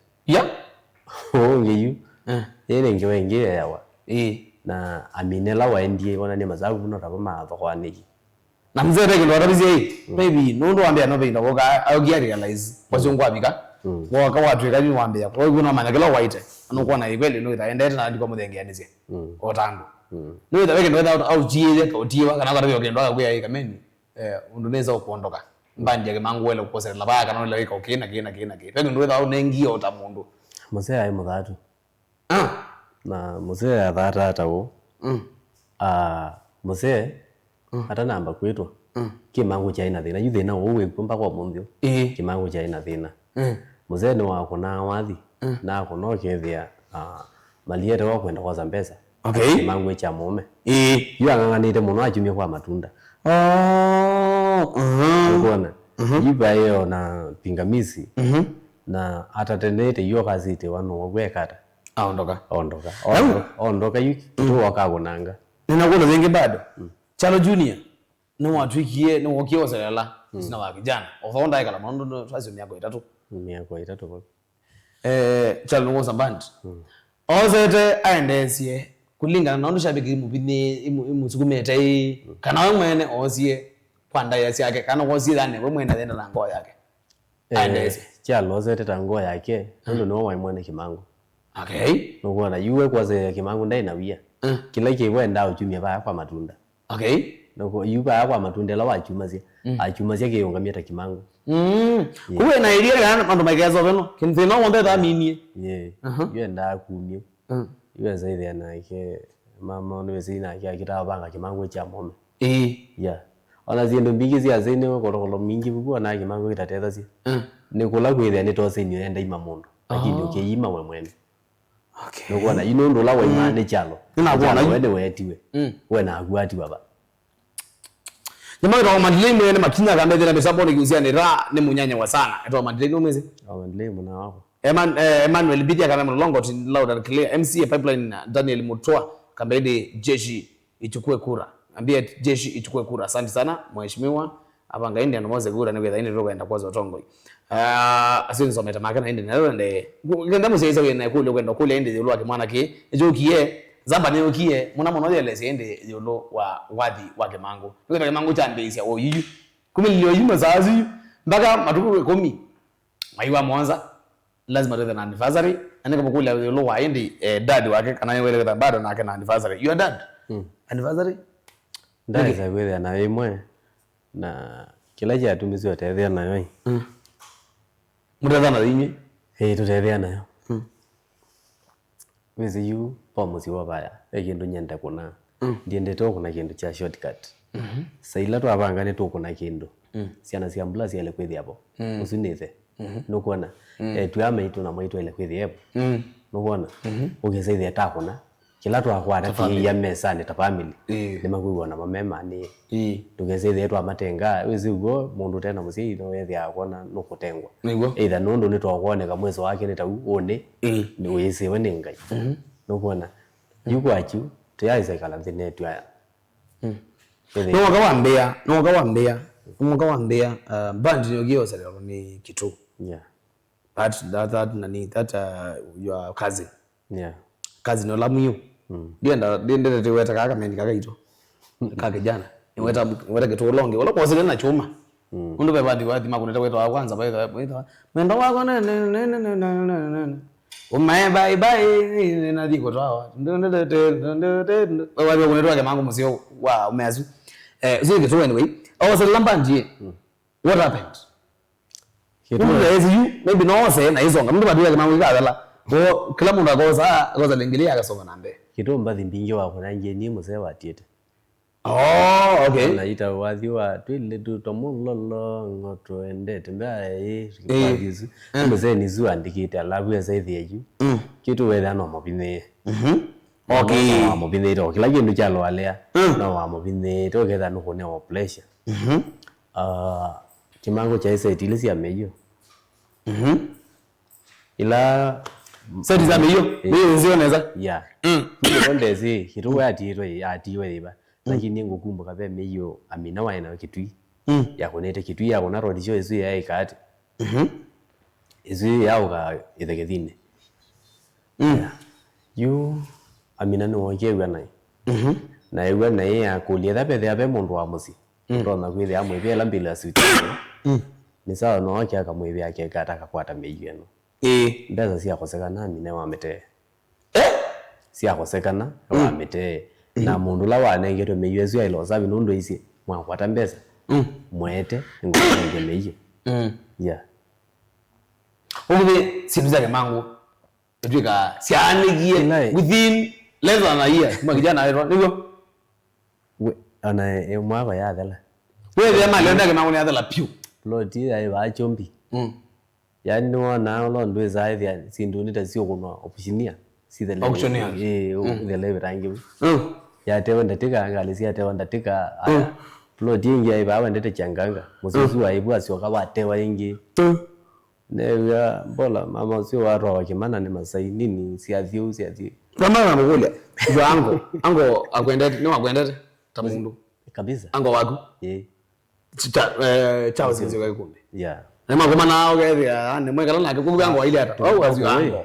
ngeyu yene ngewenge yawa na aminela waendie wana ne mazabu no raba matho kwaniki na mzere kindo rabizi maybe nundo wambia no benda koka augia realize kwazungu abika waka watu kali wambia kwa hiyo manya kila white anokuwa na ikweli no itaenda na ndiko muthengeanisia otango no itaweke ndo au jiye ka otiwa kana kwa hiyo kendo kwa hiyo kameni unduneza ukuondoka mbanje ke mangu wele ukosera laba kana wele ka okina kina peke ndo au nengi ota mundu mose ayi muthatu na mose athata atawo mose ata namba kwetwa kimangu cha ina thina yuthina uwe kumba kwa munthio kimangu cha ina thina mose ni wako na wathi na kono kethia maliere wa kwenda kwa Zambesa kimangu cha mume yu anganganite muno achumie kwa matunda kuona yiba yo na pingamizi na atatenete yo kazite wano wekata ondoka yuki tu wakagonanga ninakuona wengi bado chalo junior no watwikie no wokio selala sina wa kijana ofaonda ikala maondo twazi miako itatu kwa chalo ngo sambandi ozete aendesie kulingana na ndo shabiki mubini imusukumete kana we mwene ozie kwanda yasi yake kana ozie dane we mwene denda na ngo yake aendesie chalo ozete tango yake ndo no wa mwene kimangu nukuona yuwe kwaze kimangu ndai na wia kila kiwe ndao chumia ba kwa matunda nuko yuba kwa matunda la wachumazi achumazi ke yonga mieta kimangu kuwe na ilia kana ndo maikezo beno kinthina wonde da mini yuwe nda kumio yuwe zaidi na ke mama no wezi na ke akita banga kimangu cha mume ona zindu mbingi cia zini ko mingi buku na kimango itateza si ni kula kwithia ni tose ni enda ima mundu lakini ukiyima we mwene okay no kuona ino ndo la wa ima ni chalo na kuona wende wetiwe we na agwati baba nyama ro mandile mwene makinya gambe thina besapo ni kuzia ni ra ni munyanya wa sana ro mandile umeze mandile muna wako Emmanuel Bidia kana mlongo tin loud and clear MC Pipeline Daniel Mutoa kambaidi jeshi ichukue kura ambie jeshi ichukue kura. Asante sana mheshimiwa abanga India nomoze kura ni kwenda roga enda kwazo tongo asinzo meta makana India na nde ngenda museza wena kule kwenda kule India yolo akimwana ki ejokiye zamba ne okiye muna mono yele sende yolo wa wadi wake mangu kwenda mangu chambezi o yiyu kumilio yima zazi mpaka matuku 10 maiwa Mwanza lazima tuwe na anniversary anaka kule yolo wa India dad wake kana yele bado na kana anniversary your dad anniversary ndaiza kwithia na imwe na kila jia tumizwa tethia nayo mutethana rinyi tutethia nayo wizi yu pomozi wa baya ekindu nyenda kuna ndiendete kuna kindu cha shortcut saila twabanga ni tukuna kindu ciana cia mbula ciale kwithia hapo usinithe nukuona tuyama itu na maitu ile kwithia hapo nukuona ugesaithia takuna kila twakwara ya mesa ni ta family ni makuwa na mamema ni tugeze twa matenga wizi ugo mundu tena musi no yethia kuona no kutengwa either nundu ni twakuoneka mwezo wake ni tau one ni wese wene ngai no kuona yuko achu tuyaisa kala thine tuya no wakawambia band ni ogio sala ni kitu that nani that your cousin cousin olamuyo ndienda tiweta kaka mendi kaka ito kaka jana niweta kitu longe wala kwa sile na chuma undu beba ndi wadi makuneta wetu wa kwanza baita mendo wako ne umae bye bye na diko tawa wewe kunetwa ke mangu musio wa umeazu zile kitu anyway awase lambanje what happened kitu you maybe no say na hizo ngamdu badu ke mangu ikadala bo kila mundu akoza lengelia akasoma nambe kitu mbathi mbingi wako na njeni muse watiete okay naita wathi wa twile tu tomulolo ngoto endete mbae kipagizu muse ni zu andikite alabu ya saithi yeju kitu wetha no mobine okay no mobine ro kila kindu chalo alea no mobine to getha no kone o pleasure kimango cha isa itilisi ameyo ila sasa za hiyo hiyo zioneza ndio ndezi kitu atiwe iba lakini ngukumbuka pe meyo amina waina kitui ya kunete kitui ya kuna rodisho ezu ya ikati ezu ya uga ithegethine you amina no ojewa nai na ewa na ya kulia pe abe mundu wa musi ndo na kwithe amwe pe lambila suti ni sawa no akia kamwe yake kataka kwata meyo no ndaza siakosekana mine wamete siakosekana wamete na mundu la wanengetwe meyezu ya ilo sabi nundu isi mwakwata mbesa mwete ngenge meyo ubi sibiza ke mangu etwika sianigie within less than a year makijana ayo niko ana mwako ya dala wewe ama lenda ke mangu ni adala piu ploti ai ba chombi yani wana londo zaidi sindu nita sio kuna optionia si the auctioneer the level rangi ya tewa ndatika angalisi ya tewa ndatika plot ingi ai baba ndete changanga mususu aibu asio kaba tewa ingi ne ya bola mama sio waro wakimana ni masai nini si adhiu mama ngule ango akwenda ni wakwenda tamundu kabisa ango wako chao sio kwa kumbe nema kuma nao gethia ni mwekala nake kubuga ngo ile ata au azio ango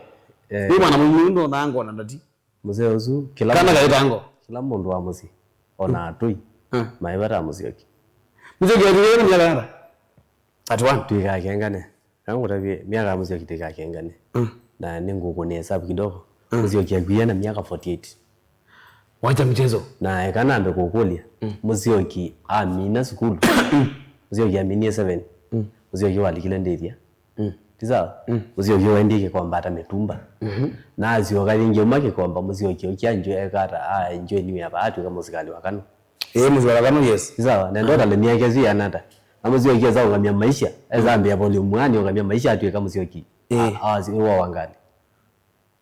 ni mwana mundu na ango na ndati muzee uzu kila kana gaita ango kila mundu wa musi ona atui maibara musi yoki muzee gethia ni nyala atwan tuika kengane kangu tabi miaka musi yoki tika kengane na ningu ni hesabu kidogo musi yoki agwia na miaka 48 wacha mchezo na kana ambe kukulia musi yoki amina skulu musi yoki amini 7 uzio yo alikile ndethia tiza uzio yo endike kwamba ata metumba na azio kalingi umake kwamba muzio kyo kyanjwe ekata enjoy ni ya batu kama musikali wakano mziwarakano yes. Sawa, na ndo tale miaka zi anata. Muzioki za ngamia maisha. Ezambia volume 1 ngamia maisha atwe kama muzioki. Azi wa wangali.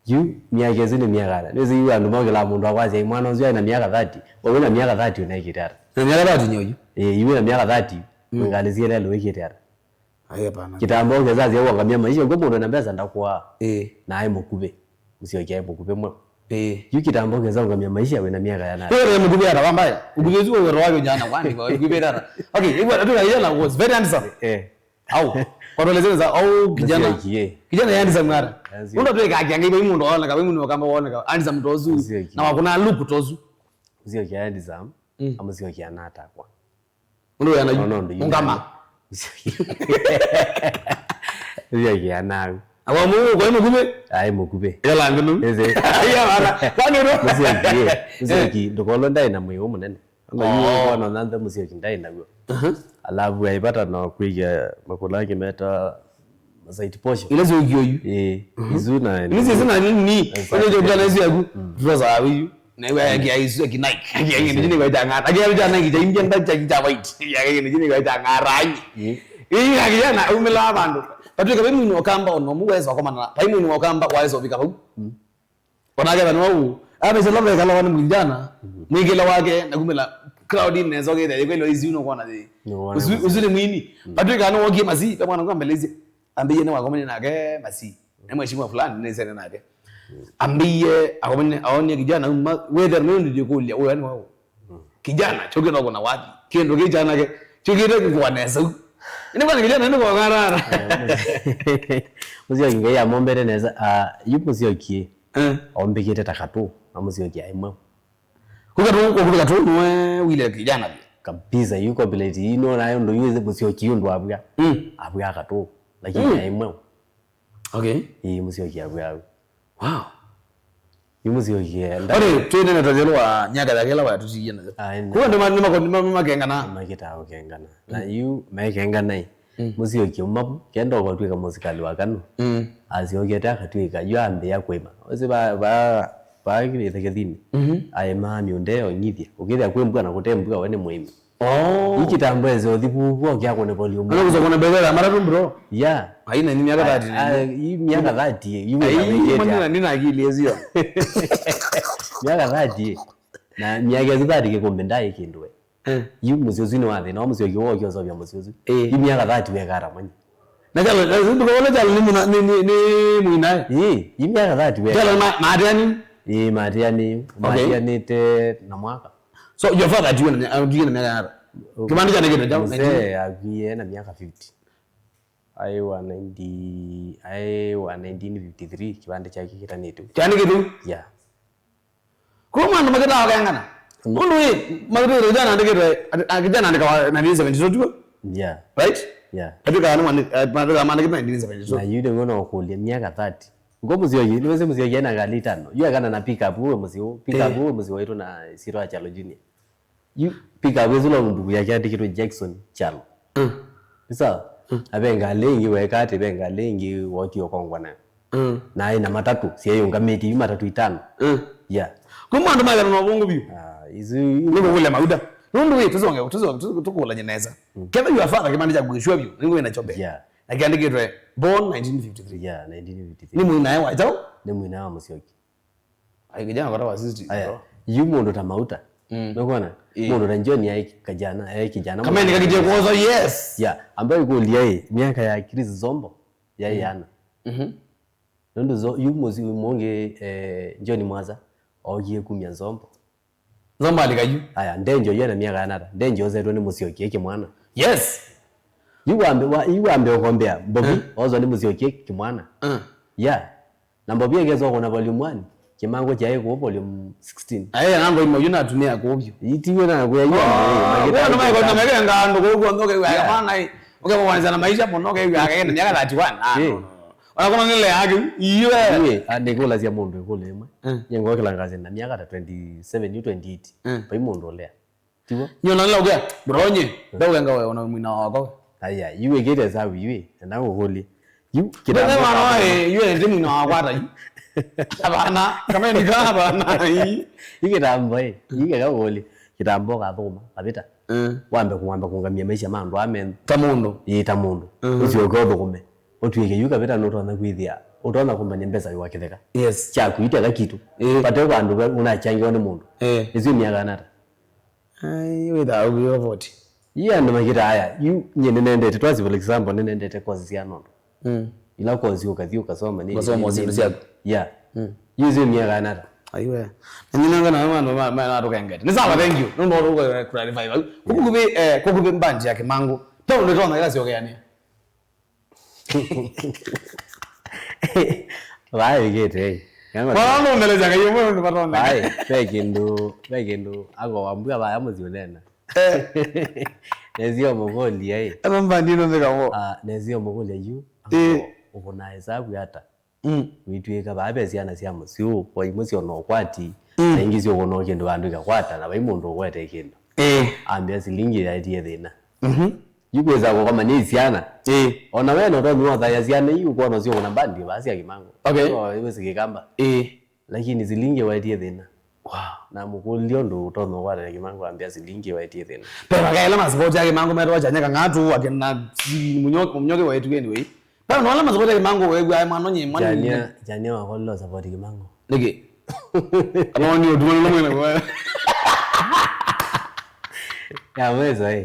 Yu miaka zi ni miaka. Nezi yu andu mogela mundu akwazi mwana uzio na miaka 30. Wewe na miaka 30 unaikitara. Na miaka 30 nyoyo. Yu na miaka 30 ngalizia lelo ikitara. Hapana. Kitambo ngezazi ya ngamia maisha ngomo ndo nambeza ndakuwa. Na ai mukube. Muzioki ai mukube mwa. Yu kitambo ngeza ngamia maisha we na miaka yana. Wewe mukube ara wambaya. Ukugezi wewe roho jana kwani kwa ukube dara. Okay, hivyo atu yana was very handsome. Au kwa dolezeni za au kijana yani za mara undo tuweka akiangai kwa mundu ona kama mundu kama uone kama andi za mtozu na wakuna look tozu uzio kiandi za ama zio kianata kwa undo yana ungama uzio kiana awa mungu kwa mukube ai mukube yala ngulu eze ya bana kwani ro uzio ki ndokolo ndai na mwe munene ngo no nanda musio kindai na go alafu aipata na kuiga makulaki meta masaiti posho ile zio kiyoyu izuna ile zina nini wale jo bana zio yagu tuza awiyu na iwe ya isu ki Nike ya ngene kwa janga agia bija Nike jaimje ndacha white ya ngene kwa janga rangi ya kijana umela abantu patuka bemu ni okamba ono muweza komana paimu ni okamba waweza ubika hau onaga bana wau abe selombe kala wana mjana mwingila wake na kumela crowd inaweza kwenda yeko hizi uno kwa nazi uzile mwini patuka ano wogi masi kwa mwana ngamba lezi ambiye na wakomene nake masi na mheshimiwa fulani ni sene nake ambiye akomene aone kijana weather no ndio kulia wewe yani wao kijana choke na kuna wapi kendo kijana ke chokire kwa nesa ini kwa kijana ndio kwa garara muzio ingeya mombere neza yupo sio kie ombekete takatu amuzio kia imwe kuka tu mwe wile kijana kabisa yuko bileti ino nayo ndo yuze muzio kiundo abwa abwa akatu lakini imwe okay muzio kia abwa wow muzio kia ore twende na twajelwa nyaga yakela wa tutiyena kuwa ndo makengana makita okengana na yu makengana muzio kia mabu kendo kwa twika muzikali wakano aziogeta akatwika yambe yakwema ose ba kile thegethini ai mami ondeo ngithia ukithia kwembwa na kutembwa wene muhimu ikitambo ezo thibu kwa kyako ne volume ana kuzokona begera maratu bro haina ni miaka 30 hii miaka 30 yuwe nina akili ezio miaka 30 na miaka 30 kikombe ndai kindwe yu muzozini wathe na muzio kiwo kyozo bya muzozi hii miaka 30 wekara manye nakala zindu kwa wala ni mwina hii miaka 30 wekara maadiani Matiani te na mwaka. So your father do na miaka kibandi jana kitu jamu mzee agie na miaka 50. I wa 1953 kibandi chake kitanitu. Chani kitu? Yeah. Kuma ndo makita wakangana. Mundu hii magiro jana ndikire akijana ndika 1972. Yeah. Right? Yeah. Katika anu mandika 1972. Na yude ngono okulia miaka 30. Ngomuzio yini wese muzio yana galitano yu akana na pick up uwe muzio wetu na Siro Achalo Junior yu pick up wezulo ndugu yake adikiro Jackson Chalo bisa abenga lengi wekati benga lengi woti okongwana na ina matatu siyo ngameti yu matatu itano yeah kuma ndo magana no bungu biu izu ngo kule mauda nundu we tukula nyeneza kema yu afaka kimandi cha kuishwa biu ningo ina chombe yeah akiandikitwe born 1953 yeah 1953 ni mwina wa itao ni mwina wa musioki ai kijana kwa wasisi yu mundu tamauta nokona mundu ranjoni ai kijana kama ni kakije kuozo yes yeah ambaye kulia miaka ya Chris Zombo yana nundu zo yu muzi monge John Mwaza ogie kumya Zombo alikayu aya ndenjo yana miaka yanata ndenjo zetu ni musioki yake mwana yes Iwambe okombea Bobby ozo ni muziokie kimwana yeah na Bobby yegezo kona volume 1 kimango cha yeko volume 16 aya nango imo yuna tumia kubyo itiwe na kuya hiyo mageta no mai kona mege ngando ko ndoke ya kana ukabwanza na maisha ponoke ya kagenda miaka 31 ona nile yake iwe andikola sia mundu ekole imwe yengo kilangaze na miaka 27 28 pa imundu olea tiwo nyona nilo kwa bronye ndawenga wewe ona mwina wako aya iwe gete sabu iwe na ngokoli yu kida mwana iwe ndi mwina wako ata abana kama ni kaba na ike tambo ike ngokoli kitambo gathoma kabita wambe kungamia maisha mandu amen tamundu ucio gothugume utuike yu kabita no twana kwithia utona kumanya mbesa yo wakitheka yes cha kuita kitu pate bandu unachangiwa ni mundu icio miaga nata ai witha ubio voti iya ndo makita haya yu nyene nendete twazi for example nendete course cia nondo ila course ukasoma ni masomo zindu cia yeah yuzi miaga nata aiwe nyina ngana na ndo kengete ni sawa thank you no ndo clarify kukubi mbanje yake mangu to ndo tona ila sio yani vai gete Wano mbeleza kayo mo ndo patona vai pekindu ago ambua ba amuzi unena nezio mogoli ai abambandino ndikawo nezio mogoli yu ubona hesabu hata witweka babe ciana cia musiu kwa imucio no kwati na ingizio gono kindu bandu ikakwata na baimundu gwete kindu ambia silingi ya tie thina yukweza ko kama ni ciana ona we no ndo no ya ciana yu kwa no cio na bandi basi ya kimango so iwe sikikamba lakini silingi wa tie thina na mukulio ndo utono kwa kimango ambia silingi wa tie thina pero kaela masipoti ya kimango meto wachanya ngatu akina munyoke wa etu anyway pero no ala masipoti ya kimango wewe ai mano nyi mani jania wa kollo support kimango niki aloni oduma no mwene kwa ya mweza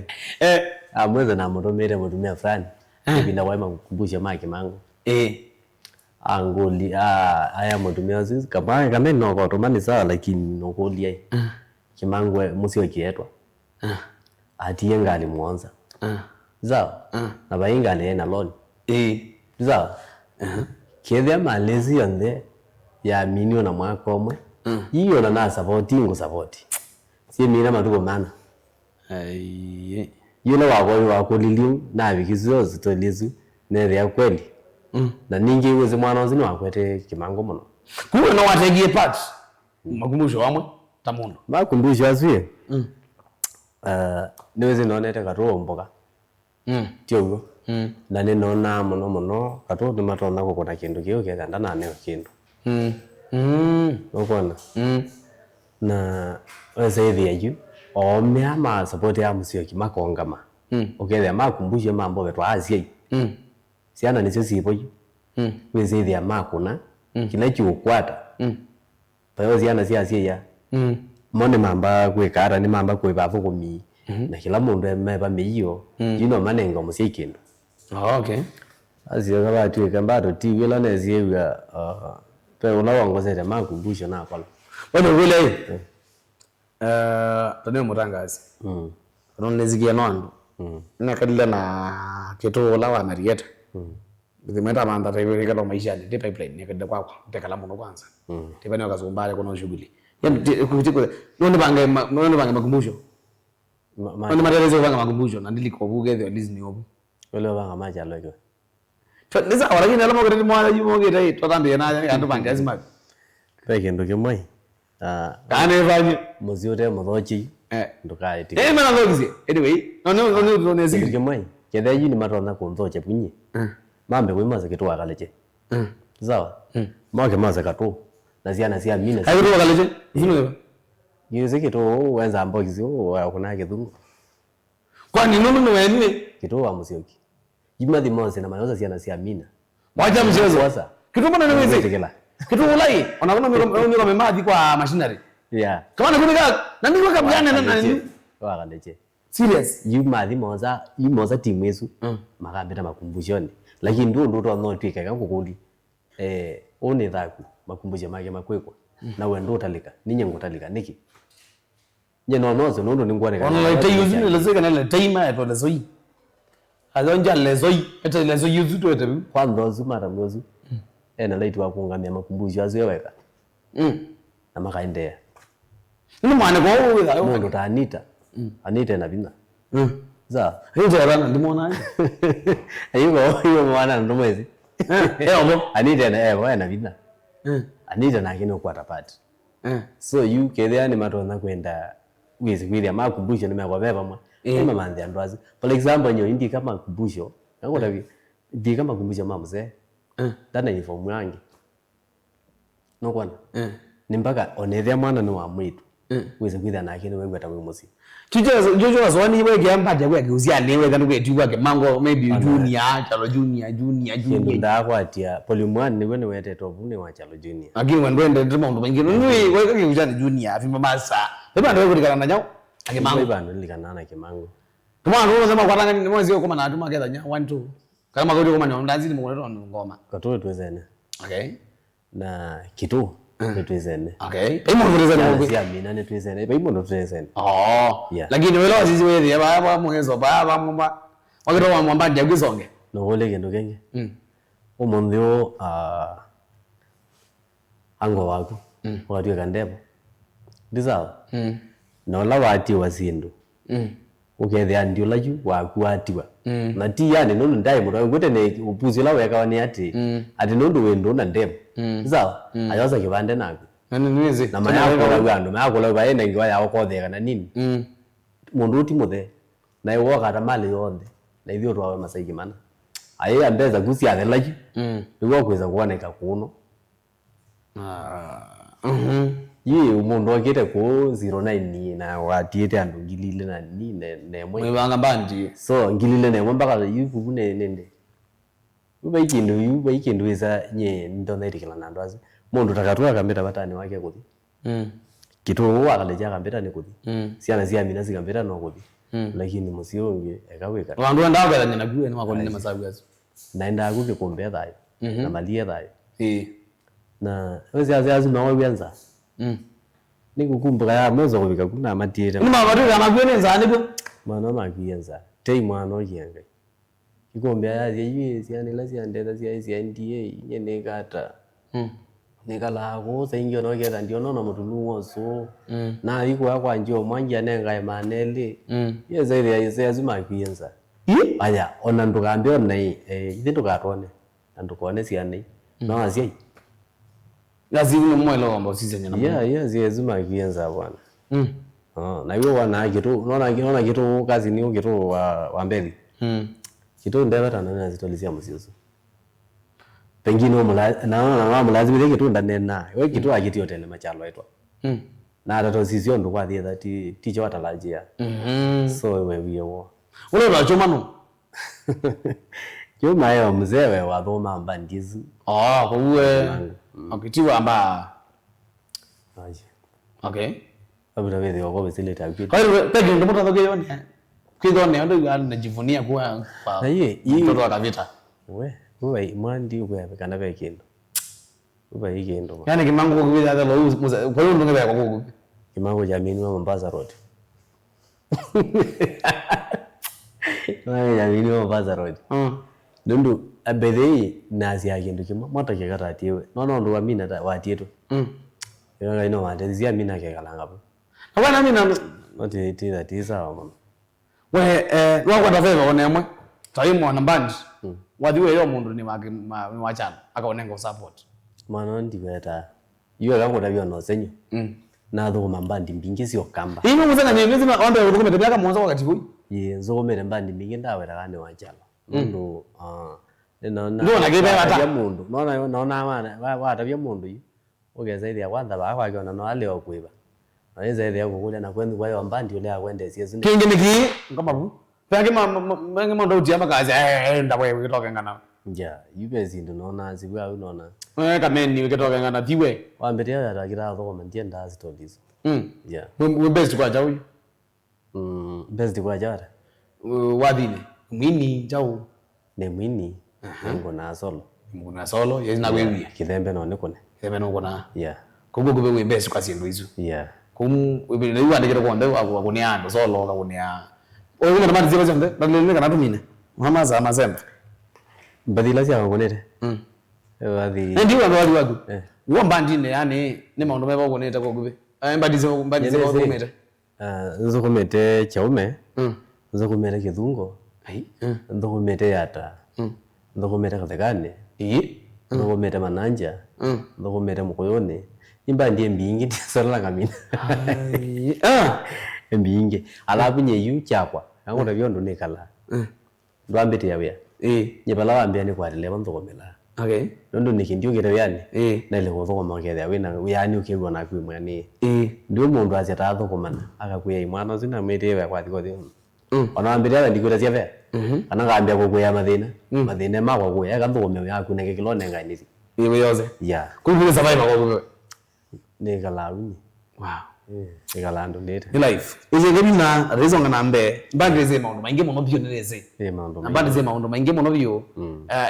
amweza na mutomere mutumia fulani binda waima kukumbusha maki mangu angoli aya mutumia sisi kama no kwa tomani sawa lakini no koli ai kimangu musio kietwa atiye ngali muanza zao na bainga na loan zao kethia malezi yonde ya minio na mwaka omwe hiyo na support ngo support si mina matuko mana ai yule wako liliu na bikizo zitolizu nere ya kweli na ningi weze mwana wazini wakwete kimango muno kuwe no wategie part makumbusho wamwe tamundo makumbusho azwie niweze nonete katuo mboga tiogo na ninona muno katuo ni matona kukona kindu kio kethanda na neo kindu ukona na weze thia yu omea ma support ya musio kimakongama ukethia makumbushe mambo betwa asia ciana nicio cipo yu weze thia makuna kila kiukwata payo ciana cia asia ya mone mamba gwikara ni mamba kwibavu kumi na kila mundu emeba miyo yino manengo musio kindu okay asio kaba tuika mbado ti wila neziwa pe unawongozete makumbusho na kola wano kule tani mutangazi nezikia noandu nakadila na keto la wa Marieta bidimeta manda tayo kalo maisha ni pipeline ni kadda kwa tekala muno kwanza tibani wakazumbale kuna shughuli kutiko none bange makumbusho none matelezo banga makumbusho na ndiliko bugethe Disney obu wale banga maja lego nisa waragini alamo kete mwana yumo kete totambe na yandu bange azima peke ndo kemoi kane fanye muziote mudhochi ndukaiti mana logize anyway no neziki kemoi kethe yini matona kunthoche punyi mambe kwimaze kitu akaleche sawa mwake maze katu na ciana cia mina ai kitu akaleche zino yeze kitu wenza ambogizi kuna githungu kwani no wenwe kitu wa musioki yimathi mose na mayoza ciana cia mina wacha mchezo sasa kitu mbona niweze kitu ulai unaona mimi memaji kwa machinery kama na kunika na mimi kabjana na nani wakaleche serious yimathi moza timu yesu makambeta makumbushoni lakini ndo no twika kangukundi one thaku makumbushe make makwekwa na wendo utalika ninye ngutalika niki nye nozo ndo ningwane kana ona lete yuzu ne lezeka na lete ima to lezoi azonja lezoi ete lezoi yuzu to ete kwa ndozu mara mwozu na late wa kungamia makumbusho azweweka na makaendea ni mwana kwa wewe ndo tanita anita na bina za hiyo rana ndimona hiyo mwana ndo mwezi obo anita na bina anita na kino kwa tapati so you kethia ni matona kwenda wizi kwithia makumbusho nimekwa beba mwa kama manzi andwazi for example nyo indi kama makumbusho ngakota ndi kama makumbusho mamze dana uniform yangi no kwana ni mpaka onethia mwana ni wa mwitu weze kwitha nake ni wengweta wi musi Jojo wazoni we gamba ja we guzia lewe than we tuwa ke mango maybe junior chalo junior nda kwatia polymo ni we wetetwa vune wa chalo junior lakini wendende ndimo ndo mengine ni we ke guzia junior afimba masa beba ndo kulikana na nyao ake mango beba ndo likana na kimango kama ndo sema kwa tanga ni mwezi kwa na atuma kedha nya 1 2 kama kwa kama ni ndazi ni mkoleto ngoma katoe twezene okay na kitu twezene okay imo twezene ya mina ne twezene imo ndo twezene lakini welo sisi wewe baba mwezo baba mamba wakati wa mwamba ndio gizonge no wole kendo kenge umunthio ango waku wakati kandebo ndisawa no la wati wasindu ukethia ndio laju waku atiwa na ti yani no ndai mudo ngute ne upuzi la weka wani ati nundu wendo na ndebo ndisawa ayoza kibande naku nizi na mana ko lagando ma la ba ene ngwa ya ko thega na nini mundu ti muthe na iwo kata mali yonde na ithio twawe masaiki mana ayi ambeza gusi athe laju iwo kweza kuoneka kuno umundu akite ku 09 na watiete andu ngilile na ni ne mwe banga bandi so ngilile ne mbaka yuku ne nende uba ikindu isa nye ndona irikila na ndwazi mundu takatwa kambeta batani wake kuthi kitu wakaleja kambeta ni kuthi siana sia mina sikambeta no kuthi lakini musionge ekaweka wandu ndaga nyana kuwe ni makoni ne masabu yazo naenda kuke kombe thayo na malie thayo na wezi azi na wayanza nikukumbuka ya mwezo kubika kuna matieta ni mabatu ya magwenza niko mana magienza tei mwana oyenga kikombe ya yesi yani lazi andeza sia NDA nyene kata nekala ko saingyo no keta ndio no mutulu woso na iko akwa njio mwanja nenga emanele yeza ile yesa azuma kienza aya ona ndukambe ona ithe ndukatone ndukone siani no asia lazima mwelo kwamba sisi nyana zima kienza bwana na hiyo wana kitu unaona kitu kazi ni kitu wa mbele kitu ndeva tana na zitolizia msizo pengine na mlazimile kitu ndanena wewe kitu akitio tena machalo aitwa na atato sisi ndo kwa thia ticho watalajia so wewe wiyo ule la chomano choma yo mzee wa thoma mbandizi kwa uwe akitiwa amba okay abura wewe wako besile tabi kwa hiyo peke ndo mtu atokea yoni kidone ndo anajivunia kwa mtoto wa kavita wewe mwandi wewe kana be kendo wewe ikendo yani kimango kubiza hata lo kwa hiyo ndo ngebe kwa kuku kimango jamini wa Mombasa road wewe jamini wa Mombasa road nundu abedei nazi agendo kima mata ke karatiwe no ndo amina watieto yo ino wandezia mina ke kalanga po abana mina oti tira tisa mama we lwako ndaveva onemwe taimo na band wadiwe yo mundu ni wachana akaonenga support mana ndiweta yo yango ndabyo no senyo na thoma mbandi mbingi sio kamba ino muzanga nyemezi ma onda urukumete byaka monza wakati huyu nzokomere mbandi mbingi ndawera kane wachalo mundu Ndona gebe bata mundu naona wana watabia mundu yi ogeza ile kwanza ba kwa kiona no ale okwiba naweza ile yako kule na kwenzi kwa hiyo mbandi yule akwende siezi kingi niki ngoma bu penge mama ndo utia makazi ndawe wikitoka ngana ja yubezi ndo naona zibwa unaona kameni wikitoka ngana tiwe wambetea yatakira thoko ndienda stories ja we best kwa jawi best kwa jara wadine mwini jau ne mwini ngo na solo yezi na wewe kithembe no nikone kithembe no kona kugo kube we best kwa sindu izu kum we ni wandikira kwa ndo akunia ando solo akunia oyo ngana mati zibaze ndo dalile kana tumine mama za mazembe badila sia ngakonete wadi ndiwa wadi wadu wo mbandine yani ne maundu meba koneta kwa kube mbadize kwa kumeta nzokomete chaume nzokomete kithungo nzokomete yata nzokomete kathekane nzokomete mananja nzokomete mukuyone imba ndiye mbingi ndisola ngamina mbingi alabu nye yu chakwa yango ndabyo ndo nekala ndwambete yawe nyebala wambia ni kwa lele nzokomela Okay. Ndio nikindio kire yani. Na ile gotho koma ketha wina yani ukirwa na kwi mwani. Ndio mundu acia ta thukumana akakuya imwana zina mitiwe kwa thiko thio. Ona ambiria we ndikuira cia ve. Kana ngambia gukuya mathina. Mathina makwa kuya gathukumia yaku na gikilone ngaini. Iwe yoze. Yeah. Kuibu survive kwa ni galauni. Wow. Ni galando ndete. Ni life. Ize ngebi na reason ngana mbe. Mbandi ze maundu maingi muno bio nireze. Maundu. Mbandi ze maundu maingi muno bio.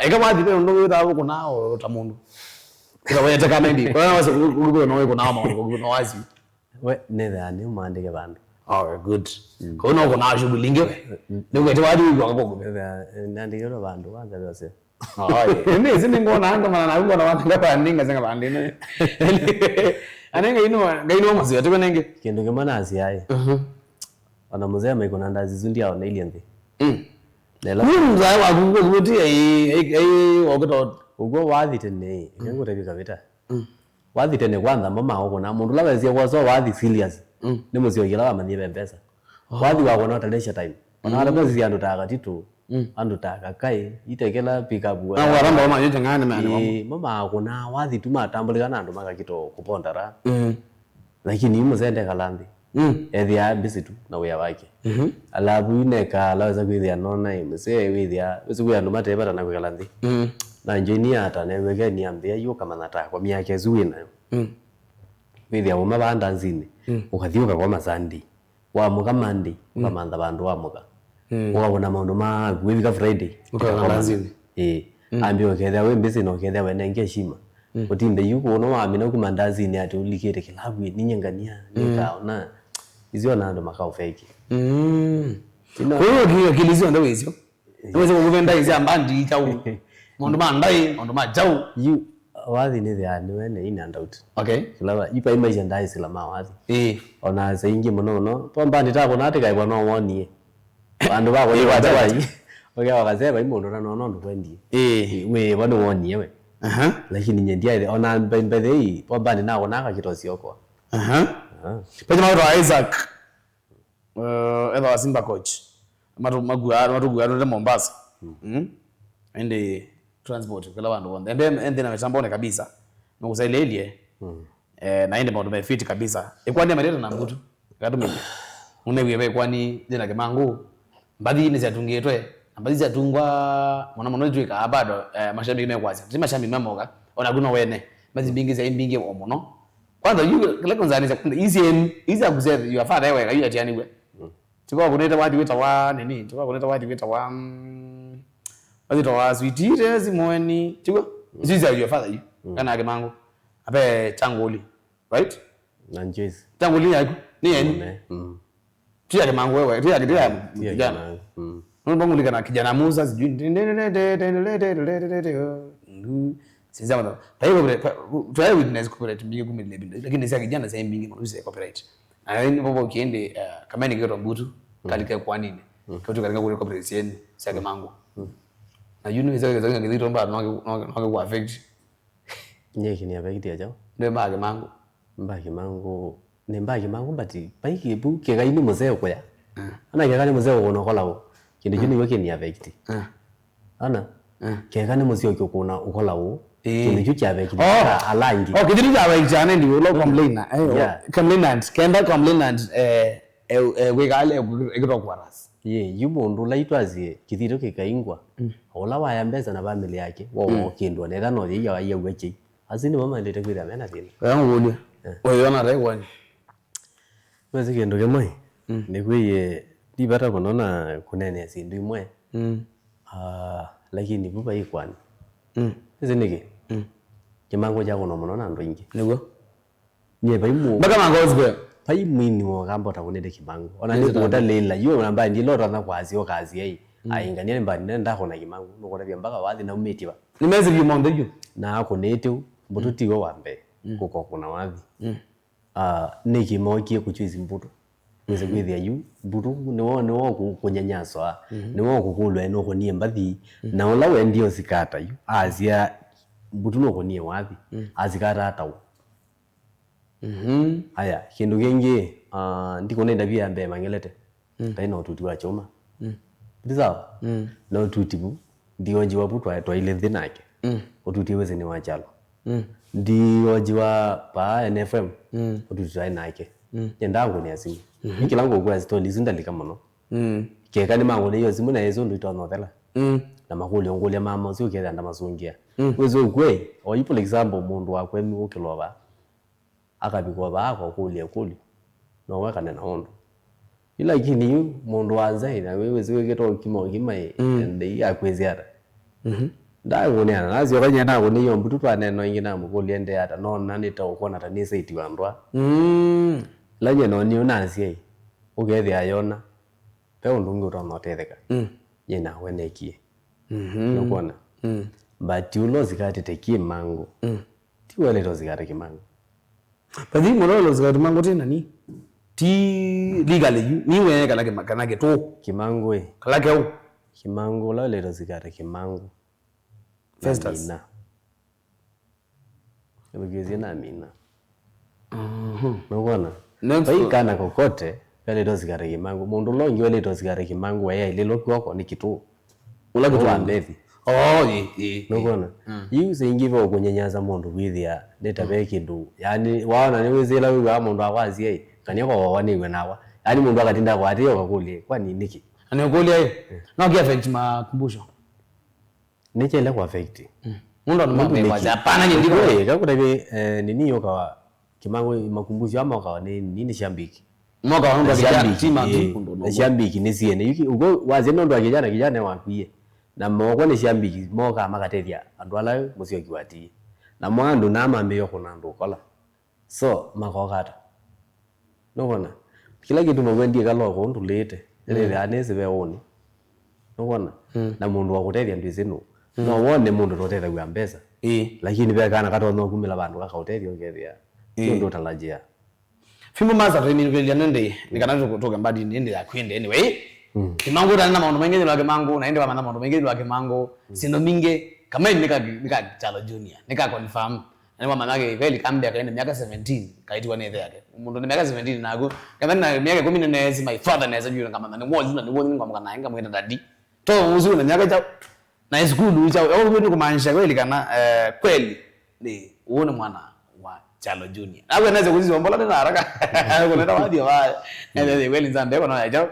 Eka wathi pe ndo witha guku nao ta mundu. Kira we ta kana ndi. Kwa wase gugu no we kuna maundu gugu no wazi. We netha ni umandike bandu. Oh good. Ko no kuna shughuli lingewe. Ni kwete wadi kwa gugu. Nandike ro bandu wanza bose. Ini sini ngona anga mana ngona wanga pa ndinga zenga bandine. Anenge ino mazi atuko nenge kindu kimana asiai. Ona muzee maikona ndazi zundi ao na ilianthi. Lela muzee wa gugu guti ai ogoto ugo wathi tene ngengo tabika vita. Wathi tene kwanza mama wako na mundu lawa zia kwazo wathi serious. Ni muzee ogela wa manyibe mpesa. Wathi wako na talesha time. Ona ala muzee andu takatitu. Andu takakai itekela pick up wa waramba wa manyi ngane mani mama kuna wathi tuma tambulikana andu makakito kupondara lakini muzende kalanthi ethia busy tu na wia wake alabu ineka laweza kwithia nona mse withia usiku andu matebata na kwikalanthi na engineer ata newege ni ambia yo kama nataka kwa miaka zuwi nayo withia uma banda nzini ukathiuka kwa masandi wa mukamandi ukamanda bandu wa muka wabona maundu ma gwithika Friday ukalanzini ambio ketha we mbese no ketha we nenge shima utimbe yuko no amina ku mandazini ati ulikete kilabu ni nyangania nikaona izio na ndo makao fake kwa hiyo kilizio ndo hizo wewe kuvenda hizi ambandi chau maundu mandai maundu ma chau you wathi ni thia ni wene in and out okay kilaba ipa image ndai sila ma wathi ona zaingi muno pomba nditako natika ibwa no wonie bandu bako yiwata bai oya wakazeba imundu na nono ndwendi we bado wonie we lakini nyendia ile ona mbedei pomba ni nako naka kitosi yoko pete mauro Isaac eva Simba coach matuguaro ndo Mombasa ende transport kala bandu bonde ende na mechambone kabisa nokusailelie na ende bandu mefiti kabisa ekwani amareta na mbutu katumike unewiwe kwani jina kemangu mbadhi ni ziatungetwe mbadhi ziatungwa mwana twika bado mashabiki mekwazi si mashabiki memoga ona guno wene mbadhi bingi za imbingi omono kwanza you kile konzani za easy akuze you father wewe you atiani we tuko kuneta wadi wita wa nini tuko kuneta wadi wita wa wadi to wa sweetie zimweni tuko zizi you father you kana kemangu ape tangoli right na njezi tangoli yako ni yeni tia de mangu wewe tia kijana unabongulika na kijana Musa sijui sasa mwana try witness copyright mbingi kumile lakini sasa kijana sasa mbingi mruhusu copyright na ni popo kiende kama ni kitu mbutu kalika kwa nini kitu kalika kule copyright yenu sasa mangu na you know sasa ngizito mba no kwa affect nyeki ni affect ya jao ndio mangu ni mbagi mangu bati paiki bu ke gaini muzeo kwa ana ke gani muzeo kono kolao kindi jini weke ni affect ana ke gani muzeo kokona ukolao kindi ju cha affect alangi kindi ju affect jana ndi lo complainant kenda complainant we gale egro kwaras yumundu laitwazie kithiro kikaingwa ola waya mbeza na family yake wo kindwa nega no ya weche azini mama ndete kwira mena thini yangu oyo na rekwani wezi kindu kimwe nikwiye dibata kunona kunene sindu imwe lakini buba ikwani ezi niki kimango jako no muno na ndingi niguo nye baimu baka mangozwe pai mwini mo gambo ta kunede kimango ona ni kuta lela yo namba ndi lora na kwazi okazi yai aingania mbani nenda kona kimango nuko tabia mpaka wathi na umetiba nimezi bimondo yo na akonete mbututi wo wambe kuko kuna wathi niki mokie kuchizi mbuto nze kwithia yu mbuto niwo kunyanyaswa niwo kukulwa eno konie mbathi na ola wendio sikata yu azia mbuto no konie wathi azikata atawo aya kindu kingi ndiko nenda bia mbe mangelete taina ututi wa choma ndiza na ututi bu ndio njiwa butwa to ile thinake ututiweze ni wachalo ndi ojiwa pa NFM ututai nake ndangu ni asimu ikilango kwa story zindalika muno keka ni mangu ni yo simu na yezo ndo novela na makuli ngule mama sio kenda ndamasungia wezo kwe oyipo example mundu wakwe mi ukiloba akabikwa bako kuli no weka na ondo ila kini mundu wanza ina wewe ziwe geto kimo kimai ndi akweziara ndagone nazi okanya nago niyo mbutu twaneno ingina mukuli ende ata no nani ta ukona ta nise itiwandwa lanye no ni unasie ugethi ayona pe undungi utonotetheka yena wenekie nokona but ulo zikate kimango tiwele to zikate kimango padi morolo zikate mango tena ni ti legally ni we kana ke to kimango kala ke kimango la le to zikate kimango festas ebugezi na mina nokona pai kana kokote pele to zikate kimango mundu longi wele to zikate kimango wewe ile lokwako ni kitu ula kitu ambethi nokona yuse ingiva okunyenyaza mundu withia netabe kindu yani waona ni wizila wiwa mundu akwazie kanyako waniwe nawa yani mundu akatinda kwa atio kakuli kwa niki anekuli ayo no kia affect makumbusho nichele kwa affect mundu anambe kwa hapana nyindiko kakutabe nini yoka kimango makumbusho ama kwa nini shambiki moka wangu kijana tima tu shambiki nisiene yuki ugo waze ndo kijana wakwiye na moko ni shambiki moka makatethia andu ala musio kiwati na mwandu na mambe yokona ndu kola so makokata nokona kila kitu magwendi kaloko ndulete ile anese beoni nokona na mundu wakutethia ndizino no wone mundu rotethia kwa mbesa lakini bekana katono kumila bandu kakauthethia ngethia ndo talajia Fimbo master training vile nende nikanacho kutoka mbadi nende ya kwende anyway kimango na maono mengine lwa kimango naende wa maono mengine lwa kimango sindo minge kama nika Chalo Junior nika confirm na mama yake vile kambia kaenda miaka 17 kaitwa nethe yake mundu ni miaka 17 nago kama na miaka 14 my father naweza jua kama ni mwozi na ni mwozi ngomka na inga mwenda dadi to uzu na miaka cha na school ucha au kwenda kumaanisha kweli kana kweli ni uone mwana wa Chalo Junior nawe naweza kuziwa mbola tena haraka kuna wadi wa ndio kweli nzambe kwa na chao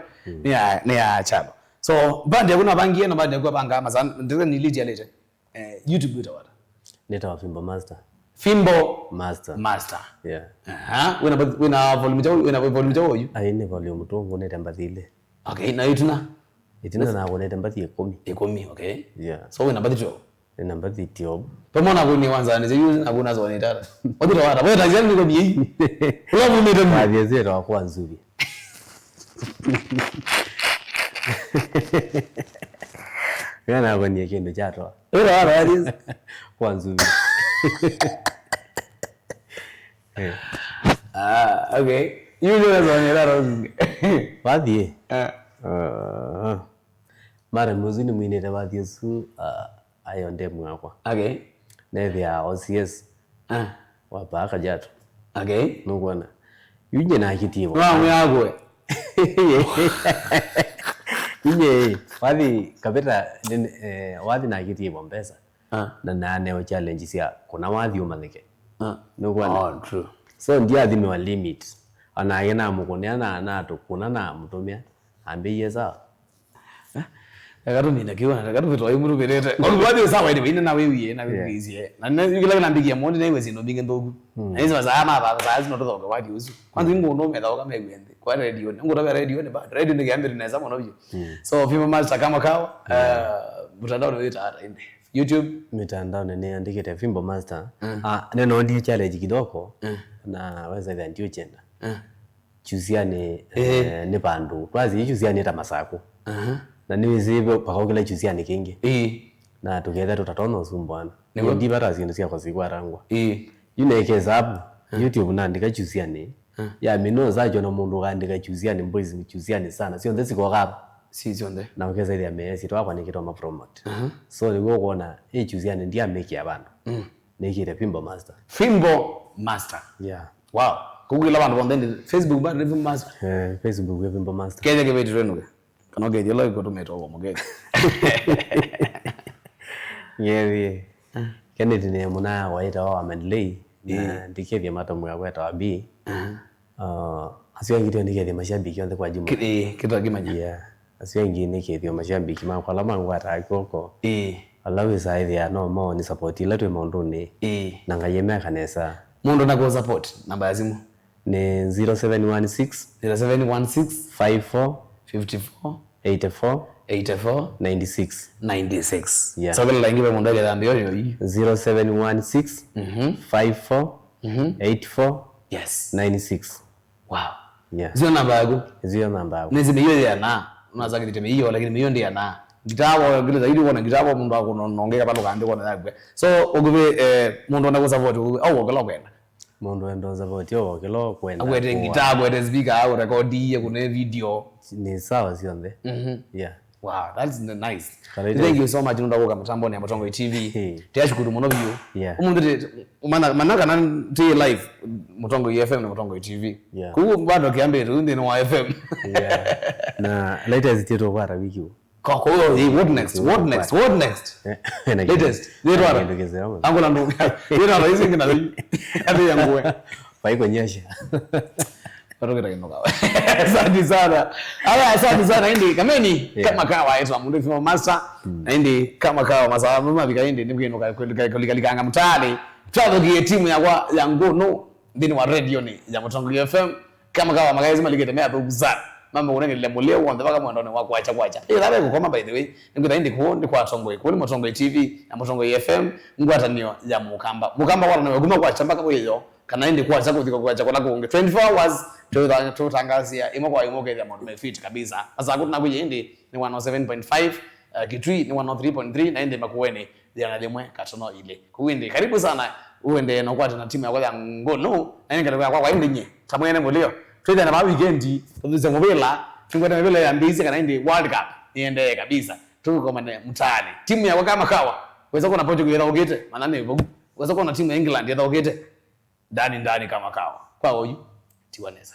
ni ya Chalo so bande kuna bangie na bande kwa banga mazana ndio niliji alete YouTube utawata neta Fimbo master yeah wena volume chao yu aine volume to neta mbathile okay na ituna na neta mbathi 10 okay yeah so wena mbathi cho nena mbathi tio pamona kuni wanza ni use na kuna zone tata wadira wada wewe tajani niko biyi wewe mumete mbathi zero kwa nzuri yana kwenye kendo chato wewe wada kwa nzuri okay you know zone tata wadhi mara muzini mwinete wadhi su ayo ndemu akwa okay nevya OCS wapaka jato okay nukwana yunye na kitivo wangu yagwe yunye wadhi kapeta wadhi na kitivo mpesa na nane challenge sia kuna wadhi umalike nukwana true so ndia dhime wa limit anayena mukoneana na tukuna na mutumia ambiye sawa Kagatu mina kiwa kagatu vitu ayi muru berete olwadi sawa ide ina na wewe na wewe easy na yukila na mbigia mondi na iwezi no binge ndogu na hizo bazama ba bazazi no toka wadi usu kwanza ingo no meda kama egwende kwa radio ngo toka radio ne ba radio ne gambe linaweza mwana hiyo so Fimbo master kama kao mtandao ni wetu hata inde YouTube mitandao ne andike Fimbo master neno ndi challenge kidogo na weza ida ndio chenda chuziane ne bandu kwazi chuziane ta masako na niwizibe pakokela chuziane kingi na together tutatona usumbwana ndi bata zindu sia kwa siku arangwa yunekeza hapo YouTube naandika chuziane ya mino zajo na mundu kaandika chuziane mbozi chuziane sana sio ndesi kwa hapa si zonde na ongeza ile amesi to hapa nikitoma promote so ni kuona chuziane ndia make ya bandu nikire Fimbo master yeah wow kugila bandu bonde Facebook ba Fimbo master Facebook ya Fimbo master kenya ke betu renu kana ke dilo ko to meto ko mogeke yewe Kennedy ne muna waita wa Mandley na ndikethia matomo ya kweta wa B asio ngitio ndikethia mashabiki onthe kwa Juma kitu kimanya asio ngi nikethia mashabiki ma kwa lama ngwata koko alawi saithia no mo ni support ile twe mundu ni na ngayeme kanesa mundu na go support namba ya simu ni 0716 54 84 96 so bila ingiwe mundu ya dhambi yoyo 0716 54 84 96 wow zio namba yako nezi hiyo ya na unaza kiteme hiyo lakini hiyo ndio na gitawo ngile zaidi uona gitawo mundu akunongeka palo kandi kwa yakwe so uguve mundu na support au okelo kwenda mundu endo support yo okelo kwenda akwete gitawo kwete speaker au record ye kuna video ni sawa sio nde wow that's nice thank you so much nunda kwa mtambo ni Mutongo TV tuyashukuru muno view umundu manaka na ti live Mutongo FM na Mutongo TV ku bado kiambe rundi no FM na latest tito kwa wiki Koko, what next? Latest. Ndio angola ndo. Ndio ndo hizi ngina hadi yangu. Faiko nyesha. Paroga kino kawa. Asante sana. Asante sana ndi kameni kama kawa yetu amundu fimo masa ndi kama kawa masa mama bika ndi ngino kalikanga mtali. Twavugie timu ya ngono ndini wa radio ni ya Mutongo FM kama kawa magazi maligete hapo kuzana. Mama unengele muleo wanda baka mwandone wako kwacha labe kukoma by the way ngikuta ndi kundi kwa Mutongo kuli Mutongo TV na Mutongo FM ngwata niyo ya mukamba wala nawe guma kwacha mpaka kweyo kana ndi kwacha kuthika kwacha kona kuonge 24 hours tutangazia imo kwa imo keza mwandu fit kabisa sasa kuti nakuje ndi ni 107.5 Kitui ni 103.3 na ndi makuweni yana lemwe katono ile kuwindi karibu sana uende na kwata na timu ya kwa ngono na ngenda kwa indinye tamwene mulio twende na weekend tuzo mobile tungwenda mobile ya mbizi kana ndi World Cup niende kabisa tuko mane mtani timu ya kama kawa weza kuna Portugal ya ogete manane hivyo weza kuna timu ya England ya ogete ndani kama kawa kwa hoyu tiwaneza